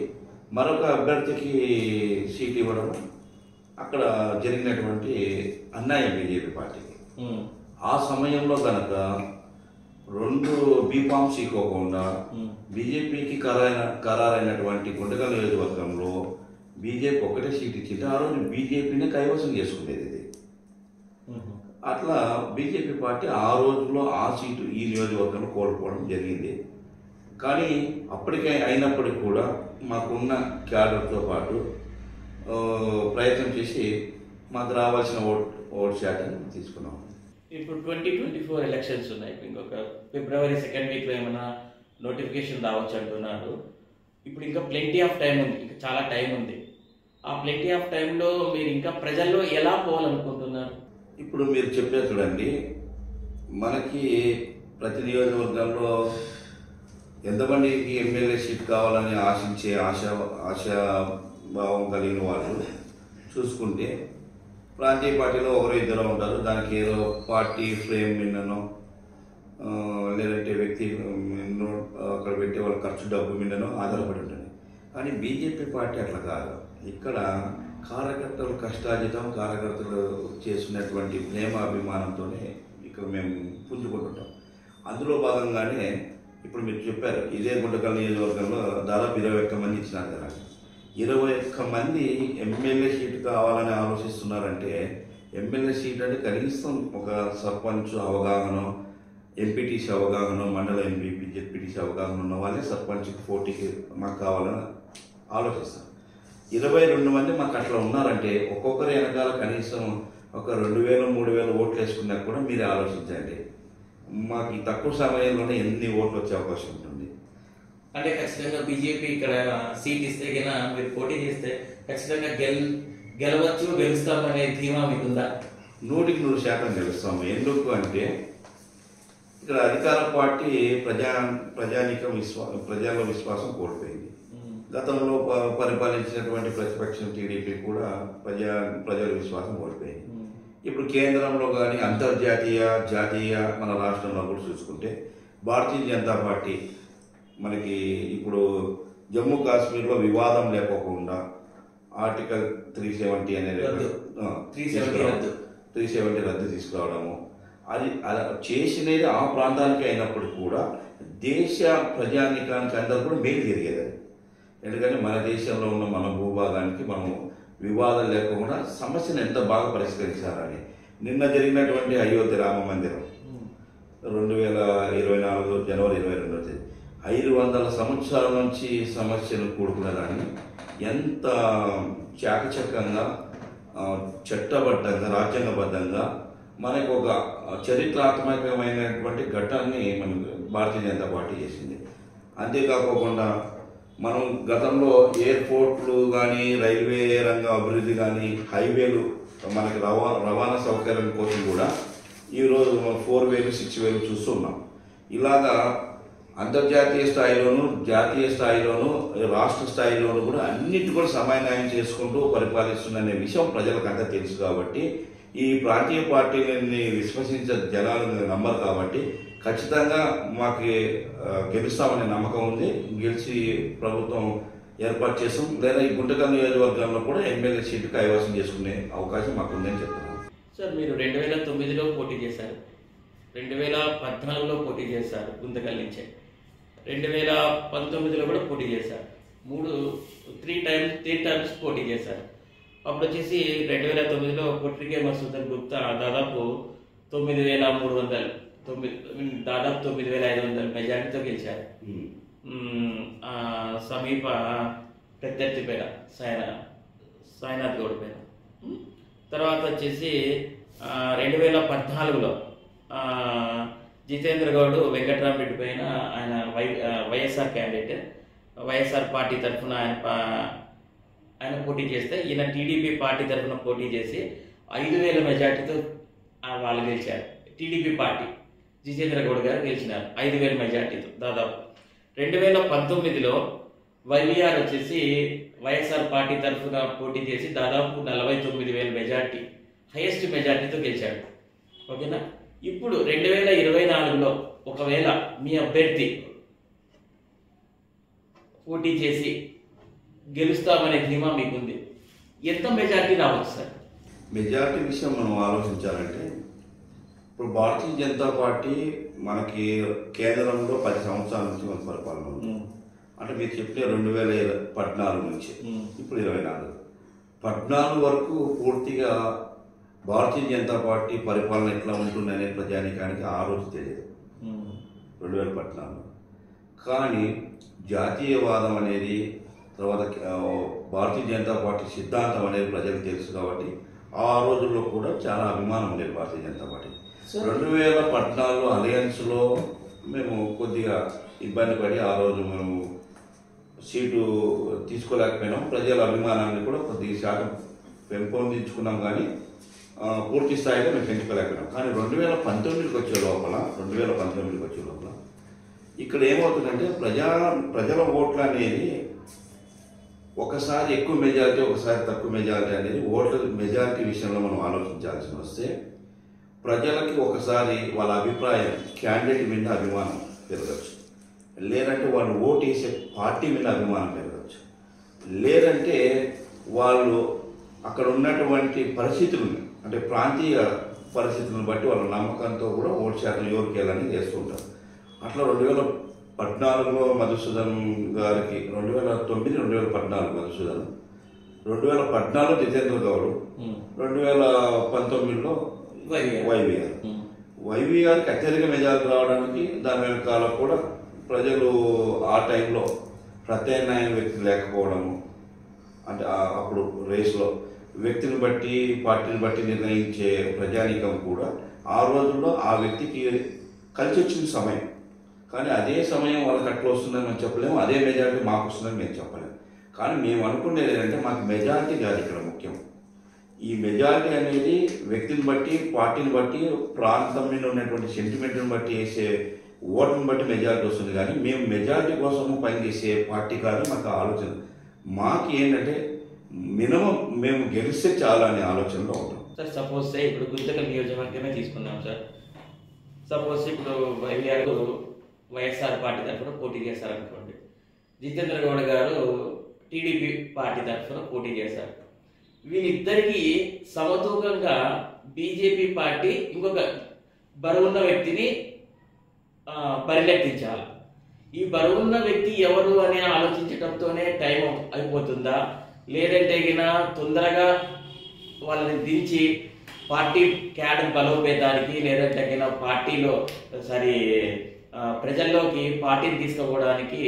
మరొక అభ్యర్థికి సీట్ ఇవ్వడం అక్కడ జరిగినటువంటి అన్యాయం బీజేపీ పార్టీకి. ఆ సమయంలో కనుక 2 బీఫామ్స్ ఇవ్వకుండా బీజేపీకి ఖరారైనటువంటి గుంటకల్ నియోజకవర్గంలో బీజేపీ ఒకటే సీట్ ఇచ్చింది. ఆ రోజు బీజేపీని కైవసం చేసుకునేది ఇది. అట్లా బీజేపీ పార్టీ ఆ రోజులో ఆ సీటు ఈ నియోజకవర్గంలో కోల్పోవడం జరిగింది. కానీ అప్పటికే అయినప్పటికీ కూడా మాకున్న క్యాడర్తో పాటు ప్రయత్నం చేసి మాకు రావాల్సిన ఓటు శాతం తీసుకున్నాం. ఇప్పుడు 2024 ఎలక్షన్స్ ఉన్నాయి. ఇంకొక ఫిబ్రవరి 2nd వీక్లో ఏమైనా నోటిఫికేషన్ రావచ్చు అంటున్నారు. ఇప్పుడు ఇంకా ప్లెంటీ ఆఫ్ టైం ఉంది, ఇంకా చాలా టైం ఉంది. ఆ ప్లెంటీ ఆఫ్ టైంలో మీరు ఇంకా ప్రజల్లో ఎలా పోవాలనుకుంటున్నారు? ఇప్పుడు మీరు చెప్పారు చూడండి, మనకి ప్రతి నియోజకవర్గంలో ఎంతమందికి ఎమ్మెల్యే సీట్ కావాలని ఆశించే ఆశాభావం కలిగిన వాళ్ళు చూసుకుంటే ప్రాంతీయ పార్టీలో 1-2 ఉంటారు. దానికి ఏదో పార్టీ ఫ్రేమ్ మిన్ననో లేదంటే వ్యక్తి అక్కడ పెట్టే వాళ్ళ ఖర్చు డబ్బు మిన్ననో ఆధారపడి ఉంటుంది. కానీ బీజేపీ పార్టీ అట్లా కాదు. ఇక్కడ కార్యకర్తలు కష్టాజితం, కార్యకర్తలు చేసినటువంటి ప్రేమాభిమానంతోనే ఇక్కడ మేము పుంజుకుంటుంటాం. అందులో భాగంగానే ఇప్పుడు మీరు చెప్పారు, ఇదే గుంటకల్ నియోజకవర్గంలో దాదాపు 21 మంది ఇచ్చినారు కదా. 21 మంది ఎమ్మెల్యే సీటు కావాలని ఆలోచిస్తున్నారంటే ఎమ్మెల్యే సీట్ అంటే కనీసం ఒక సర్పంచ్ అవగాహన, ఎంపీటీసీ అవగాహన, మండల ఎంపీపీ జెడ్పీటీసీ అవగాహన ఉన్న వాళ్ళే సర్పంచ్కి పోటీకి మాకు కావాలని ఆలోచిస్తారు. 22 మంది మాకు అట్లా ఉన్నారంటే ఒక్కొక్కరు వెనకాల కనీసం ఒక 2000-3000 ఓట్లు వేసుకున్నా కూడా మీరే ఆలోచించండి, మాకు ఈ తక్కువ సమయంలోనే ఎన్ని ఓట్లు వచ్చే అవకాశం ఉంటుంది. అంటే ఖచ్చితంగా బీజేపీ ఇక్కడ సీట్ ఇస్తే కన్నా మీరు పోటీ చేస్తే ఖచ్చితంగా గెలవచ్చు, గెలుస్తామనే ధీమా మీకుందా? 100% గెలుస్తాము. ఎందుకు అంటే ఇక్కడ అధికార పార్టీ ప్రజల విశ్వాసం కోల్పోయింది. గతంలో పరిపాలించినటువంటి ప్రతిపక్షం టీడీపీ కూడా ప్రజల విశ్వాసం కోల్పోయింది. ఇప్పుడు కేంద్రంలో కానీ అంతర్జాతీయ జాతీయ మన రాష్ట్రంలో కూడా చూసుకుంటే భారతీయ జనతా పార్టీ మనకి ఇప్పుడు జమ్మూ కాశ్మీర్లో వివాదం లేకోకుండా ఆర్టికల్ 370 అనేది 370 రద్దు తీసుకురావడము, అది చేసినది ఆ ప్రాంతానికి అయినప్పుడు కూడా దేశ ప్రజానికానికి అందరూ కూడా మేలు జరిగేది. ఎందుకంటే మన దేశంలో ఉన్న మన భూభాగానికి మనం వివాదం లేకుండా సమస్యను ఎంత బాగా పరిష్కరించారని. నిన్న జరిగినటువంటి అయోధ్య రామ మందిరం 2024 జనవరి 22వ తేదీ 500 సంవత్సరాల నుంచి సమస్యను కూడుకున్న దాన్ని ఎంత చాకచక్యంగా చట్టబద్ధంగా రాజ్యాంగబద్ధంగా మనకు ఒక చరిత్రాత్మకమైనటువంటి ఘట్టాన్ని మన భారతీయ జనతా పార్టీ చేసింది. అంతేకాకుండా మనం గతంలో ఎయిర్పోర్ట్లు కానీ రైల్వే రంగ అభివృద్ధి కానీ హైవేలు మనకి రవాణా సౌకర్యం కోసం కూడా ఈరోజు 4 వేలు 6 వేలు చూస్తున్నాం. ఇలాగా అంతర్జాతీయ స్థాయిలోను జాతీయ స్థాయిలోను రాష్ట్ర స్థాయిలోను కూడా అన్నిటి కూడా సమన్వయం చేసుకుంటూ పరిపాలిస్తున్న విషయం ప్రజలకు అంతా తెలుసు. కాబట్టి ఈ ప్రాంతీయ పార్టీలని విశ్వసించే జనాలు నమ్మరు. కాబట్టి ఖచ్చితంగా మాకు గెలుస్తామనే నమ్మకం ఉంది. గెలిచి ప్రభుత్వం ఏర్పాటు చేసాం. లేదా ఈ గుంటకల్ నియోజకవర్గంలో కూడా ఎమ్మెల్యే సీటు కైవసం చేసుకునే అవకాశం మాకు ఉందని చెప్తున్నాను. సార్, మీరు 2009లో పోటీ చేశారు, 2014లో పోటీ చేశారు గుంతకల్ నుంచే, 2019లో కూడా పోటీ చేశారు. 3 టైమ్స్ పోటీ చేశారు. అప్పుడు వచ్చేసి 2009లో పొట్టికే మసూదన్ గుప్తా దాదాపు 9,300 దాదాపు 9,500 మెజార్టీతో గెలిచారు. సమీప ప్రత్యర్థి పేర సాయినాథ్ గౌడ్ పేర. తర్వాత వచ్చేసి 2014లో జితేంద్ర గౌడ్ వెంకట్రామరెడ్డి పైన ఆయన వైఎస్ఆర్ క్యాండిడేట్, వైఎస్ఆర్ పార్టీ తరఫున ఆయన ఆయన పోటీ చేస్తే ఈయన టీడీపీ పార్టీ తరఫున పోటీ చేసి 5,000 మెజార్టీతో వాళ్ళు గెలిచారు. టీడీపీ పార్టీ జితేంద్ర గౌడ్ గారు గెలిచినారు 5,000 మెజార్టీతో. దాదాపు 2019లో వైవిఆర్ వచ్చేసి వైఎస్ఆర్ పార్టీ తరఫున పోటీ చేసి దాదాపు 49,000 మెజార్టీ, హైయెస్ట్ మెజార్టీతో గెలిచాడు. ఓకేనా. ఇప్పుడు 2024లో ఒకవేళ మీ అభ్యర్థి పోటీ చేసి గెలుస్తామనే ధీమా మీకుంది, ఎంత మెజార్టీ రావచ్చు సార్? మెజార్టీ విషయం మనం ఆలోచించాలంటే ఇప్పుడు భారతీయ జనతా పార్టీ మనకి కేంద్రంలో 10 సంవత్సరాల నుంచి మన పరిపాలన ఉంది. అంటే మీరు చెప్పిన 2014 నుంచి ఇప్పుడు 2014 వరకు పూర్తిగా భారతీయ జనతా పార్టీ పరిపాలన ఎట్లా ఉంటుందనే ప్రజానికానికి ఆ రోజు తెలియదు 2014. కానీ జాతీయవాదం అనేది, తర్వాత భారతీయ జనతా పార్టీ సిద్ధాంతం అనేది ప్రజలకు తెలుసు కాబట్టి ఆ రోజుల్లో కూడా చాలా అభిమానం ఉండేది భారతీయ జనతా పార్టీ. 2014లో అలయన్స్లో మేము కొద్దిగా ఇబ్బంది పడి ఆ రోజు మేము సీటు తీసుకోలేకపోయినాం. ప్రజల అభిమానాన్ని కూడా కొద్ది శాతం పెంపొందించుకున్నాం, కానీ పూర్తి స్థాయిలో మేము పెంచుకోలేకపోయినాం. కానీ 2019కి వచ్చే లోపల ఇక్కడ ఏమవుతుందంటే ప్రజల ఓట్లు అనేది ఒకసారి ఎక్కువ మెజారిటీ, ఒకసారి తక్కువ మెజారిటీ అనేది ఓట్ల మెజారిటీ విషయంలో మనం ఆలోచించాల్సి వస్తే ప్రజలకి ఒకసారి వాళ్ళ అభిప్రాయం క్యాండిడేట్ మీద అభిమానం పెరగచ్చు, లేదంటే వాళ్ళు ఓటు వేసే పార్టీ మీద అభిమానం పెరగచ్చు, లేదంటే వాళ్ళు అక్కడ ఉన్నటువంటి పరిస్థితులను, అంటే ప్రాంతీయ పరిస్థితులను బట్టి వాళ్ళ నమ్మకంతో కూడా ఓటు శాతం ఎవరికి వెళ్ళని చేస్తుంటారు. అట్లా 2014లో మధుసూదన్ గారికి, 2014 మధుసూదన్, 2014లో జితేంద్ర గౌడ్, 2019లో వైవిఆర్కి అత్యధిక మెజారిటీ రావడానికి దాని వెనకాల కూడా ప్రజలు ఆ టైంలో ప్రత్యామ్నాయం వ్యక్తి లేకపోవడము, అంటే అప్పుడు రేస్లో వ్యక్తిని బట్టి పార్టీని బట్టి నిర్ణయించే ప్రజానీకం కూడా ఆ రోజుల్లో ఆ వ్యక్తికి కలిసి వచ్చిన సమయం. కానీ అదే సమయం వాళ్ళకి అట్లా వస్తుందని మేము చెప్పలేము, అదే మెజారిటీ మాకు వస్తుందని మేము చెప్పలేము. కానీ మేము అనుకునేది ఏంటంటే మాకు మెజారిటీ కాదు ఇక్కడ ముఖ్యం. ఈ మెజారిటీ అనేది వ్యక్తిని బట్టి, పార్టీని బట్టి, ప్రాంతం మీద ఉన్నటువంటి సెంటిమెంట్ని బట్టి వేసే ఓటుని బట్టి మెజారిటీ వస్తుంది. కానీ మేము మెజారిటీ కోసము పనిచేసే పార్టీ కాదు మాకు ఆలోచన. మాకు ఏంటంటే మినిమం మేము గెలిస్తే చాలా అనే ఆలోచనలో ఉంటాం. సార్ సపోజ్ ఇప్పుడు గుంతకల్ నియోజకవర్గమే తీసుకున్నాం సార్. సపోజ్ ఇప్పుడు వైఎస్ఆర్ పార్టీ తరఫున పోటీ చేశారనుకోండి, జితేంద్ర గౌడ్ గారు టీడీపీ పార్టీ తరఫున పోటీ చేశారు. వీళ్ళిద్దరికీ సమతూకంగా బీజేపీ పార్టీ ఇంకొక బరువున్న వ్యక్తిని పరిలెత్తించాలి. ఈ బరువున్న వ్యక్తి ఎవరు అని ఆలోచించడంతోనే టైం అయిపోతుందా, లేదంటే తొందరగా వాళ్ళని దించి పార్టీ క్యాడర్ బలోపేతానికి, లేదంటే పార్టీలో ప్రజల్లోకి పార్టీని తీసుకుపోవడానికి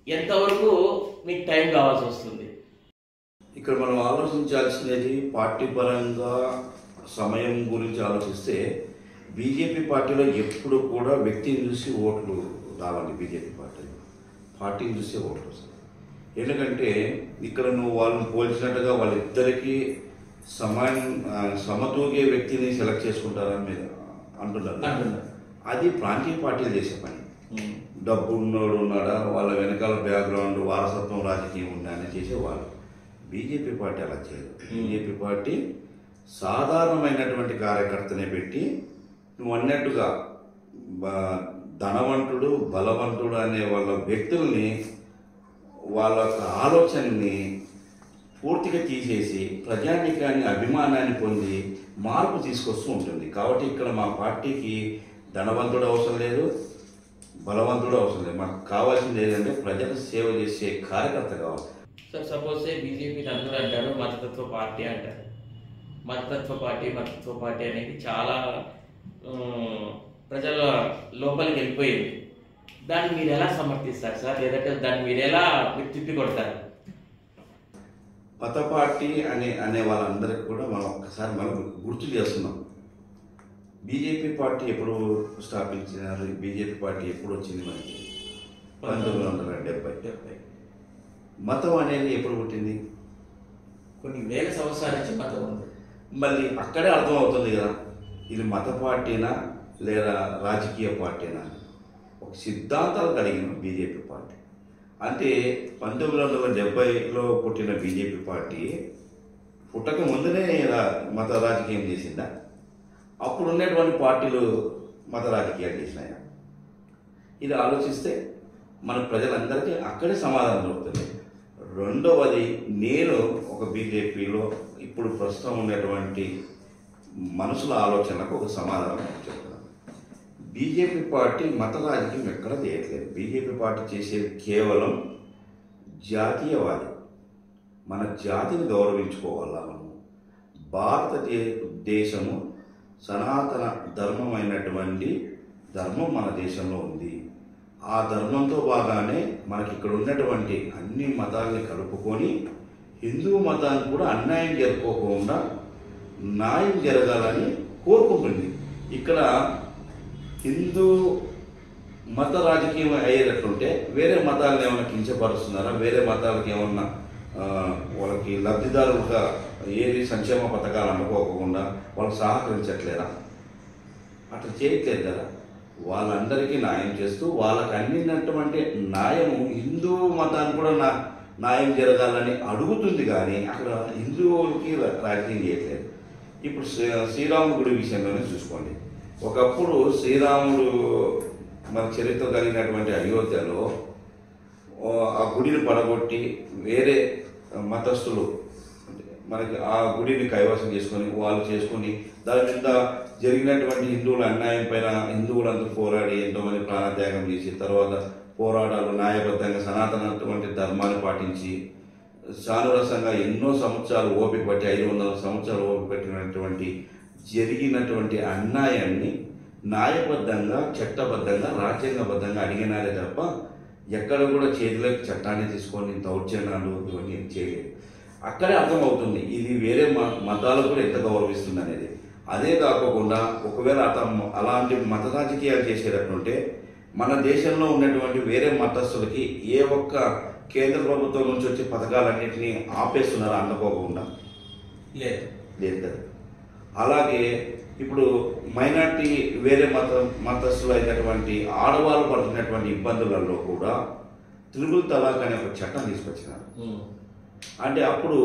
ఎంతవరకు మీకు టైం కావాల్సి వస్తుంది? ఇక్కడ మనం ఆలోచించాల్సినది పార్టీ పరంగా సమయం గురించి ఆలోచిస్తే బీజేపీ పార్టీలో ఎప్పుడు కూడా వ్యక్తిని చూసి ఓట్లు రావాలి. బీజేపీ పార్టీని చూసే ఓట్లు వస్తాయి. ఎందుకంటే ఇక్కడ నువ్వు వాళ్ళని పోల్చినట్టుగా వాళ్ళిద్దరికీ సమతూగే వ్యక్తిని సెలెక్ట్ చేసుకుంటారని మీరు అంటున్నారు. అది ప్రాంతీయ పార్టీలు చేసే పని. డబ్బు ఉన్నోడు ఉన్నాడా, వాళ్ళ వెనకాల బ్యాక్గ్రౌండ్ వారసత్వం రాజకీయం ఉందా అని చేసేవాళ్ళు. బీజేపీ పార్టీ అలా చేయదు. బీజేపీ పార్టీ సాధారణమైనటువంటి కార్యకర్తనే పెట్టి నువ్వు అన్నట్టుగా ధనవంతుడు, బలవంతుడు అనే వాళ్ళ వ్యక్తుల్ని, వాళ్ళ ఆలోచనని పూర్తిగా తీసేసి ప్రజానికాన్ని అభిమానాన్ని పొంది మార్పు తీసుకొస్తూ ఉంటుంది. కాబట్టి ఇక్కడ మా పార్టీకి ధనవంతుడు అవసరం లేదు, బలవంతుడు అవసరం లేదు. మాకు కావాల్సింది ఏంటంటే ప్రజలకు సేవ చేసే కార్యకర్త కావాలి. సార్ సపోజ్ బీజేపీ అందరూ అంటారు మతతత్వ పార్టీ అంటారు. మతతత్వ పార్టీ అనేది చాలా ప్రజల లోపలికి వెళ్ళిపోయింది. దాన్ని మీరు ఎలా సమర్థిస్తారు సార్, లేదంటే దాన్ని మీరు ఎలా తిప్పి కొడతారు? మత పార్టీ అనే వాళ్ళందరికీ కూడా మనం ఒక్కసారి మనం గుర్తు చేస్తున్నాం. బీజేపీ పార్టీ ఎప్పుడు స్థాపించినారు? బీజేపీ పార్టీ ఎప్పుడు వచ్చింది మనకి? 1970. మతం అనేది ఎప్పుడు పుట్టింది? కొన్ని వేల సంవత్సరాల నుంచి మతం ఉంది. మళ్ళీ అక్కడే అర్థమవుతుంది కదా, ఇది మత పార్టీనా లేదా రాజకీయ పార్టీనా? ఒక సిద్ధాంతాలు కలిగిన బీజేపీ పార్టీ. అంటే 1970లో పుట్టిన బీజేపీ పార్టీ పుట్టక ముందునే మత రాజకీయం చేసిందా? అప్పుడు ఉన్నటువంటి పార్టీలు మత రాజకీయాలు చేసినాయా? ఇది ఆలోచిస్తే మన ప్రజలందరికీ అక్కడే సమాధానం దొరుకుతుంది. రెండవది, నేను ఒక బీజేపీలో ఇప్పుడు ప్రస్తుతం ఉన్నటువంటి మనుషుల ఆలోచనలకు ఒక సమాధానం చెప్తున్నాను. బీజేపీ పార్టీ మత రాజకీయం ఎక్కడ చేయట్లేదు. బీజేపీ పార్టీ చేసేది కేవలం జాతీయవాది. మన జాతిని గౌరవించుకోవాలా మనం. భారతదేశము సనాతన ధర్మమైనటువంటి ధర్మం మన దేశంలో ఉంది. ఆ ధర్మంతో బాగానే మనకి ఇక్కడ ఉన్నటువంటి అన్ని మతాలని కలుపుకొని హిందూ మతాన్ని కూడా అన్యాయం జరుపుకోకుండా న్యాయం జరగాలని కోరుకుంటుంది. ఇక్కడ హిందూ మత రాజకీయం అయ్యేటట్లుంటే వేరే మతాలను ఏమైనా కించపరుస్తున్నారా? వేరే మతాలకు ఏమన్నా వాళ్ళకి లబ్ధిదారులుగా ఏది సంక్షేమ పథకాలు అనుకోకుండా వాళ్ళకి సహకరించట్లేరా? అట్లా చేయట్లేదు కదా. వాళ్ళందరికీ న్యాయం చేస్తూ వాళ్ళకి అందినటువంటి న్యాయము హిందూ మతాన్ని కూడా న్యాయం జరగాలని అడుగుతుంది, కానీ అక్కడ హిందువులకి రాజకీయం చేయట్లేదు. ఇప్పుడు శ్రీరాముడి గుడి విషయంలోనే చూసుకోండి. ఒకప్పుడు శ్రీరాముడు మన చరిత్ర కలిగినటువంటి అయోధ్యలో ఆ గుడిని పడగొట్టి వేరే మతస్థులు మనకి ఆ గుడిని కైవసం చేసుకొని వాళ్ళు చేసుకొని దాని మీద జరిగినటువంటి హిందువుల అన్యాయం పైన హిందువులందరూ పోరాడి ఎంతోమంది ప్రాణత్యాగం చేసి తర్వాత పోరాటాలు న్యాయబద్ధంగా సనాతనటువంటి ధర్మాన్ని పాటించి సానురసంగా ఎన్నో సంవత్సరాలు ఓపిక పట్టి 500 సంవత్సరాలు ఓపిక పెట్టినటువంటి జరిగినటువంటి అన్యాయాన్ని న్యాయబద్ధంగా చట్టబద్ధంగా రాజ్యాంగబద్ధంగా అడిగినారే తప్ప ఎక్కడ కూడా చేతిలోకి చట్టాన్ని తీసుకొని దౌర్జన్యాలు ఇవన్నీ చేయలేదు. అక్కడే అర్థమవుతుంది ఇది వేరే మతాలకు కూడా ఎంత గౌరవిస్తుంది అనేది. అదే కాకుండా ఒకవేళ అతను అలాంటి మత రాజకీయాలు చేసేటట్టుంటే మన దేశంలో ఉన్నటువంటి వేరే మతస్థులకి ఏ ఒక్క కేంద్ర ప్రభుత్వం నుంచి వచ్చే పథకాలన్నింటినీ ఆపేస్తున్నారా అందుకోకుండా? లేదు కదా. అలాగే ఇప్పుడు మైనార్టీ వేరే మతస్థులు అయినటువంటి ఆడవాళ్ళు పడుతున్నటువంటి ఇబ్బందులలో కూడా త్రిపుల్ తలాక్ అనే ఒక చట్టం తీసుకొచ్చినారు. అంటే అప్పుడు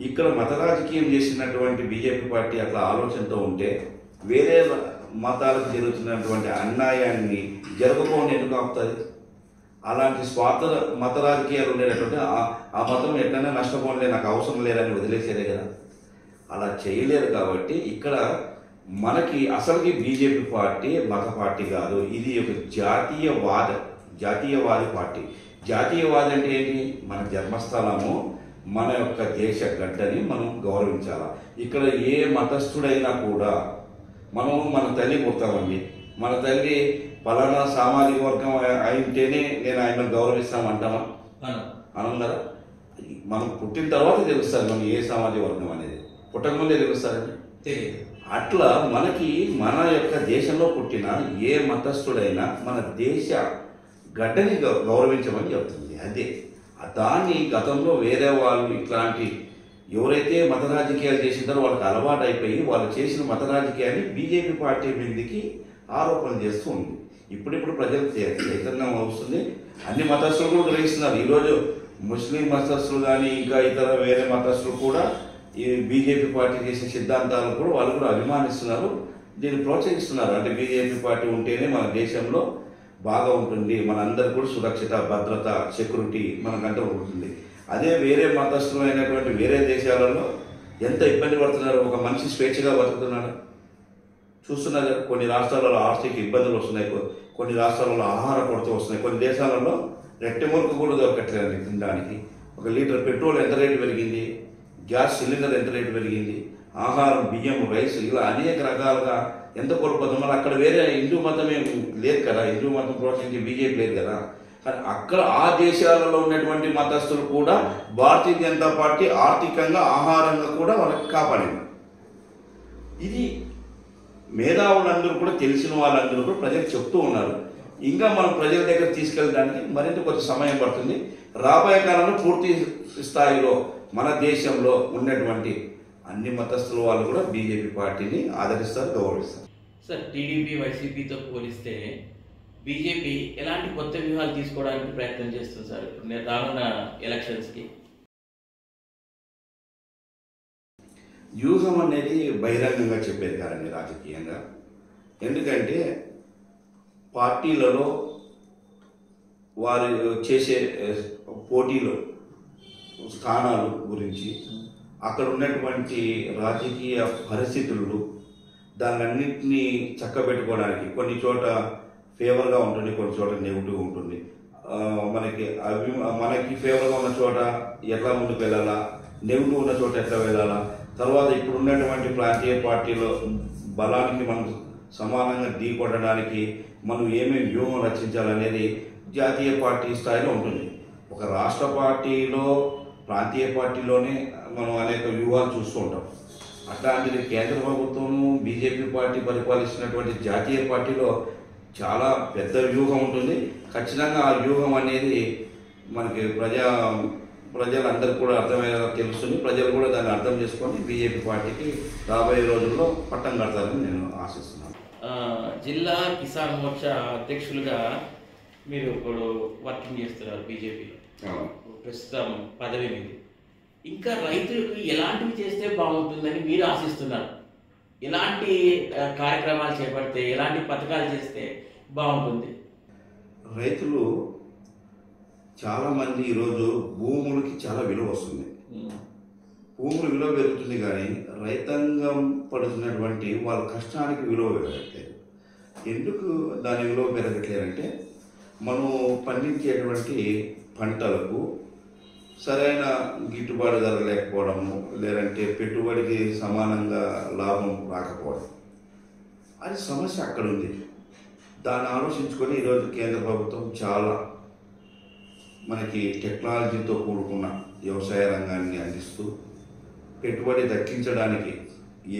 ఇక్కడ మత రాజకీయం చేసినటువంటి బీజేపీ పార్టీ అట్లా ఆలోచనతో ఉంటే వేరే మతాలకు జరుగుతున్నటువంటి అన్యాయాన్ని జరగకపోవడం ఎందుకు ఆపుతుంది? అలాంటి స్వార్థ మత రాజకీయాలు ఉండేటటువంటి ఆ మతం ఎట్లయినా నష్టపోలే, నాకు అవసరం లేదని వదిలేసేదే కదా. అలా చేయలేరు. కాబట్టి ఇక్కడ మనకి అసలుకి బీజేపీ పార్టీ మత పార్టీ కాదు, ఇది ఒక జాతీయవాది పార్టీ. జాతీయవాది అంటే ఏంటి? మన జన్మస్థలము మన యొక్క దేశ గడ్డని మనం గౌరవించాలా. ఇక్కడ ఏ మతస్థుడైనా కూడా మన తల్లి పుడతామండి, మన తల్లి పలానా సామాజిక వర్గం అయితేనే నేను ఆయనను గౌరవిస్తామంటామా? అనం కదా. మనం పుట్టిన తర్వాత తెలుస్తుంది మనం ఏ సామాజిక వర్గం అనేది, పుట్టకముందే తెలుస్తుందండి. అట్లా మనకి మన యొక్క దేశంలో పుట్టిన ఏ మతస్థుడైనా మన దేశ గడ్డని గౌరవించమని చెప్తుంది. అదే దాన్ని గతంలో వేరే వాళ్ళు ఇట్లాంటి ఎవరైతే మత రాజకీయాలు చేసింటారో వాళ్ళకి అలవాటు అయిపోయి వాళ్ళు చేసిన మత రాజకీయాన్ని బీజేపీ పార్టీ మీదకి ఆరోపణలు చేస్తూ ఉంది. ఇప్పుడిప్పుడు ప్రజలకు చైతన్యం వస్తుంది. అన్ని మతస్థులు కూడా గ్రహిస్తున్నారు. ఈరోజు ముస్లిం మతస్థులు కానీ ఇంకా ఇతర వేరే మతస్థులు కూడా ఈ బీజేపీ పార్టీ చేసే సిద్ధాంతాలను కూడా వాళ్ళు కూడా అభిమానిస్తున్నారు, దీన్ని ప్రోత్సహిస్తున్నారు. అంటే బీజేపీ పార్టీ ఉంటేనే మన దేశంలో బాగా ఉంటుంది, మనందరికీ కూడా సురక్షిత భద్రత సెక్యూరిటీ మనకంటే ఉంటుంది. అదే వేరే మతస్థులు అయినటువంటి వేరే దేశాలలో ఎంత ఇబ్బంది పడుతున్నారు. ఒక మనిషి స్వేచ్ఛగా బతుకుతున్నాడు చూస్తున్నారు. కొన్ని రాష్ట్రాలలో ఆర్థిక ఇబ్బందులు వస్తున్నాయి, కొన్ని రాష్ట్రాలలో ఆహార కొరత వస్తున్నాయి, కొన్ని దేశాలలో రెట్టె మురుకు కూడా దొరకట్లేదండి తినడానికి. 1 లీటర్ పెట్రోల్ ఎంత రేటు పెరిగింది, గ్యాస్ సిలిండర్ ఎంత రేటు పెరిగింది, ఆహారం బియ్యం రైస్ ఇలా అనేక రకాలుగా ఎంత కోల్పోతాం. మరి అక్కడ వేరే హిందూ మతం ఏం లేదు కదా, హిందూ మతం ప్రోత్సహించి బీజేపీ లేదు కదా. కానీ అక్కడ ఆ దేశాలలో ఉన్నటువంటి మతస్థులు కూడా భారతీయ జనతా పార్టీ ఆర్థికంగా ఆహారంగా కూడా వాళ్ళకి కాపాడింది. ఇది మేధావులందరూ కూడా తెలిసిన వాళ్ళందరూ కూడా ప్రజలకు చెప్తూ ఉన్నారు. ఇంకా మనం ప్రజల దగ్గర తీసుకెళ్ళడానికి మరింత కొంత సమయం పడుతుంది. రాబోయే కాలంలో పూర్తి స్థాయిలో మన దేశంలో ఉన్నటువంటి అన్ని మతస్థుల వాళ్ళు కూడా బీజేపీ పార్టీని ఆదరిస్తారు, గౌరవిస్తారు. సార్, టీడీపీ వైసీపీతో పోలిస్తే బీజేపీ ఎలాంటి కొత్త వ్యూహాలు తీసుకోవడానికి ప్రయత్నం చేస్తుంది సార్ ఇప్పుడు రానున్న ఎలక్షన్స్కి? వ్యూహం అనేది బహిరంగంగా చెప్పేది కాదండి రాజకీయంగా. ఎందుకంటే పార్టీలలో వారు చేసే పోటీలో స్థానాలు గురించి, అక్కడ ఉన్నటువంటి రాజకీయ పరిస్థితులు, దాన్నింటినీ చక్కబెట్టుకోవడానికి కొన్ని చోట ఫేవర్గా ఉంటుంది, కొన్ని చోట నెగిటివ్ ఉంటుంది. మనకి ఫేవర్గా ఉన్న చోట ఎట్లా ముందుకు వెళ్ళాలా, నెగిటివ్ ఉన్న చోట ఎట్లా వెళ్ళాలా, తర్వాత ఇప్పుడు ఉన్నటువంటి ప్రాంతీయ పార్టీలో బలానికి మనం సమానంగా ఢీకొట్టడానికి మనం ఏమేమి వ్యూహం రచించాలనేది జాతీయ పార్టీ స్థాయిలో ఉంటుంది. ఒక రాష్ట్ర పార్టీలో, ప్రాంతీయ పార్టీలోనే మనం అనేక వ్యూహాలు చూస్తూ ఉంటాం. అట్లాంటిది కేంద్ర ప్రభుత్వము, బీజేపీ పార్టీ పరిపాలిస్తున్నటువంటి జాతీయ పార్టీలో చాలా పెద్ద వ్యూహం ఉంటుంది. ఖచ్చితంగా ఆ వ్యూహం అనేది మనకి ప్రజలందరికీ కూడా అర్థమయ్యేలా తెలుస్తుంది. ప్రజలు కూడా దాన్ని అర్థం చేసుకొని బీజేపీ పార్టీకి రాబోయే రోజుల్లో పట్టం కడతారని నేను ఆశిస్తున్నాను. జిల్లా కిసాన్ మోర్చా అధ్యక్షులుగా మీరు ఇప్పుడు వర్కింగ్ చేస్తున్నారు బీజేపీలో, ప్రస్తుతం పదవి మీద. ఇంకా రైతులకు ఎలాంటివి చేస్తే బాగుంటుందని మీరు ఆశిస్తున్నారు? ఎలాంటి కార్యక్రమాలు చేపడితే, ఎలాంటి పథకాలు చేస్తే బాగుంటుంది? రైతులు చాలామంది ఈరోజు భూములకి చాలా విలువ వస్తుంది, భూములు విలువ పెరుగుతుంది, కానీ రైతాంగం పడుతున్నటువంటి వాళ్ళ కష్టానికి విలువ పెరగట్లేదు. ఎందుకు దాని విలువ పెరగట్లేదంటే మనం పండించేటువంటి పంటలకు సరైన గిట్టుబాటు ధర లేకపోవడము, లేదంటే పెట్టుబడికి సమానంగా లాభం రాకపోవడం, అది సమస్య అక్కడ ఉంది. దాన్ని ఆలోచించుకొని ఈరోజు కేంద్ర ప్రభుత్వం చాలా మనకి టెక్నాలజీతో కూడుకున్న వ్యవసాయ రంగాన్ని అందిస్తూ, పెట్టుబడి దక్కించడానికి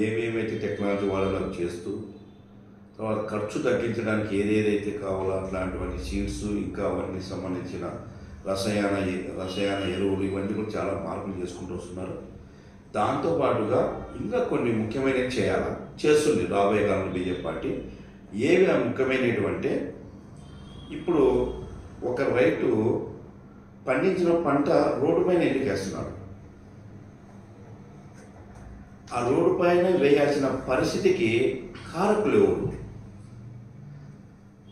ఏమేమైతే టెక్నాలజీ వాడాలో చేస్తూ, తర్వాత ఖర్చు తగ్గించడానికి ఏదేదైతే కావాలో అట్లాంటివన్నీ సీడ్స్, ఇంకా అవన్నీ సంబంధించిన రసాయన ఎరువులు, ఇవన్నీ కూడా చాలా మార్పులు చేసుకుంటూ వస్తున్నారు. దాంతోపాటుగా ఇంకా కొన్ని ముఖ్యమైనవి చేస్తుంది రాబోయే కాలంలో బీజేపీ పార్టీ. ఏవి ముఖ్యమైనటువంటి, ఇప్పుడు ఒక రైతు పండించిన పంట రోడ్డు పైన వేస్తున్నాడు. ఆ రోడ్డు పైన వేయాల్సిన పరిస్థితికి కారకులు ఎవరు?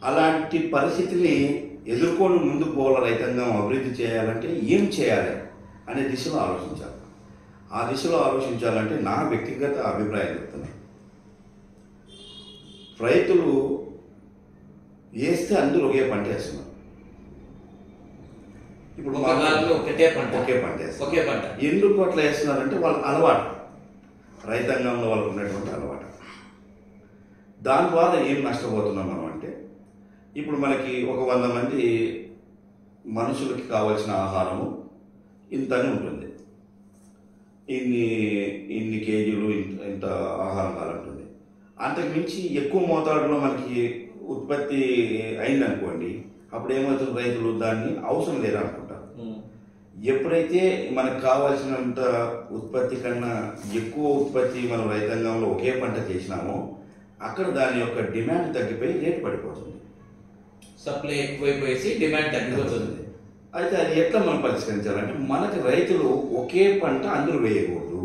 అలాంటి పరిస్థితిని ఎదుర్కొని ముందుకు పోవాల, రైతాంగం అభివృద్ధి చేయాలంటే ఏం చేయాలి అనే దిశలో ఆలోచించాలి. ఆ దిశలో ఆలోచించాలంటే నా వ్యక్తిగత అభిప్రాయం చెప్తున్నాను, రైతులు వేస్తే అందరూ ఒకే పంట వేస్తున్నారు. ఇప్పుడు ఒకే పంట వేస్తారు. ఎందుకు అట్లా వేస్తున్నారంటే వాళ్ళ అలవాటు, రైతాంగంలో వాళ్ళకు ఉన్నటువంటి అలవాటు. దాని ద్వారా ఏం నష్టపోతున్నాం మనం అంటే, ఇప్పుడు మనకి ఒక 100 మంది మనుషులకి కావాల్సిన ఆహారము ఇంతనే ఉంటుంది, ఇన్ని కేజీలు ఇంత ఆహారం కావాలంటుంది. అంతకుమించి ఎక్కువ మోతాదులో మనకి ఉత్పత్తి అయిందనుకోండి, అప్పుడు ఏమవుతుంది, రైతులు దాన్ని అవసరం లేదనుకుంటారు. ఎప్పుడైతే మనకు కావాల్సినంత ఉత్పత్తి కన్నా ఎక్కువ ఉత్పత్తి మనం రైతాంగంలో ఒకే పంట చేసినామో, అక్కడ దాని యొక్క డిమాండ్ తగ్గిపోయి రేటు పడిపోతుంది, సప్లై ఎక్కువైపోయేసి డిమాండ్ తగ్గిపోతుంది. అయితే అది ఎట్లా మనం పరిష్కరించాలంటే, మనకి రైతులు ఒకే పంట అందరూ వేయకూడదు.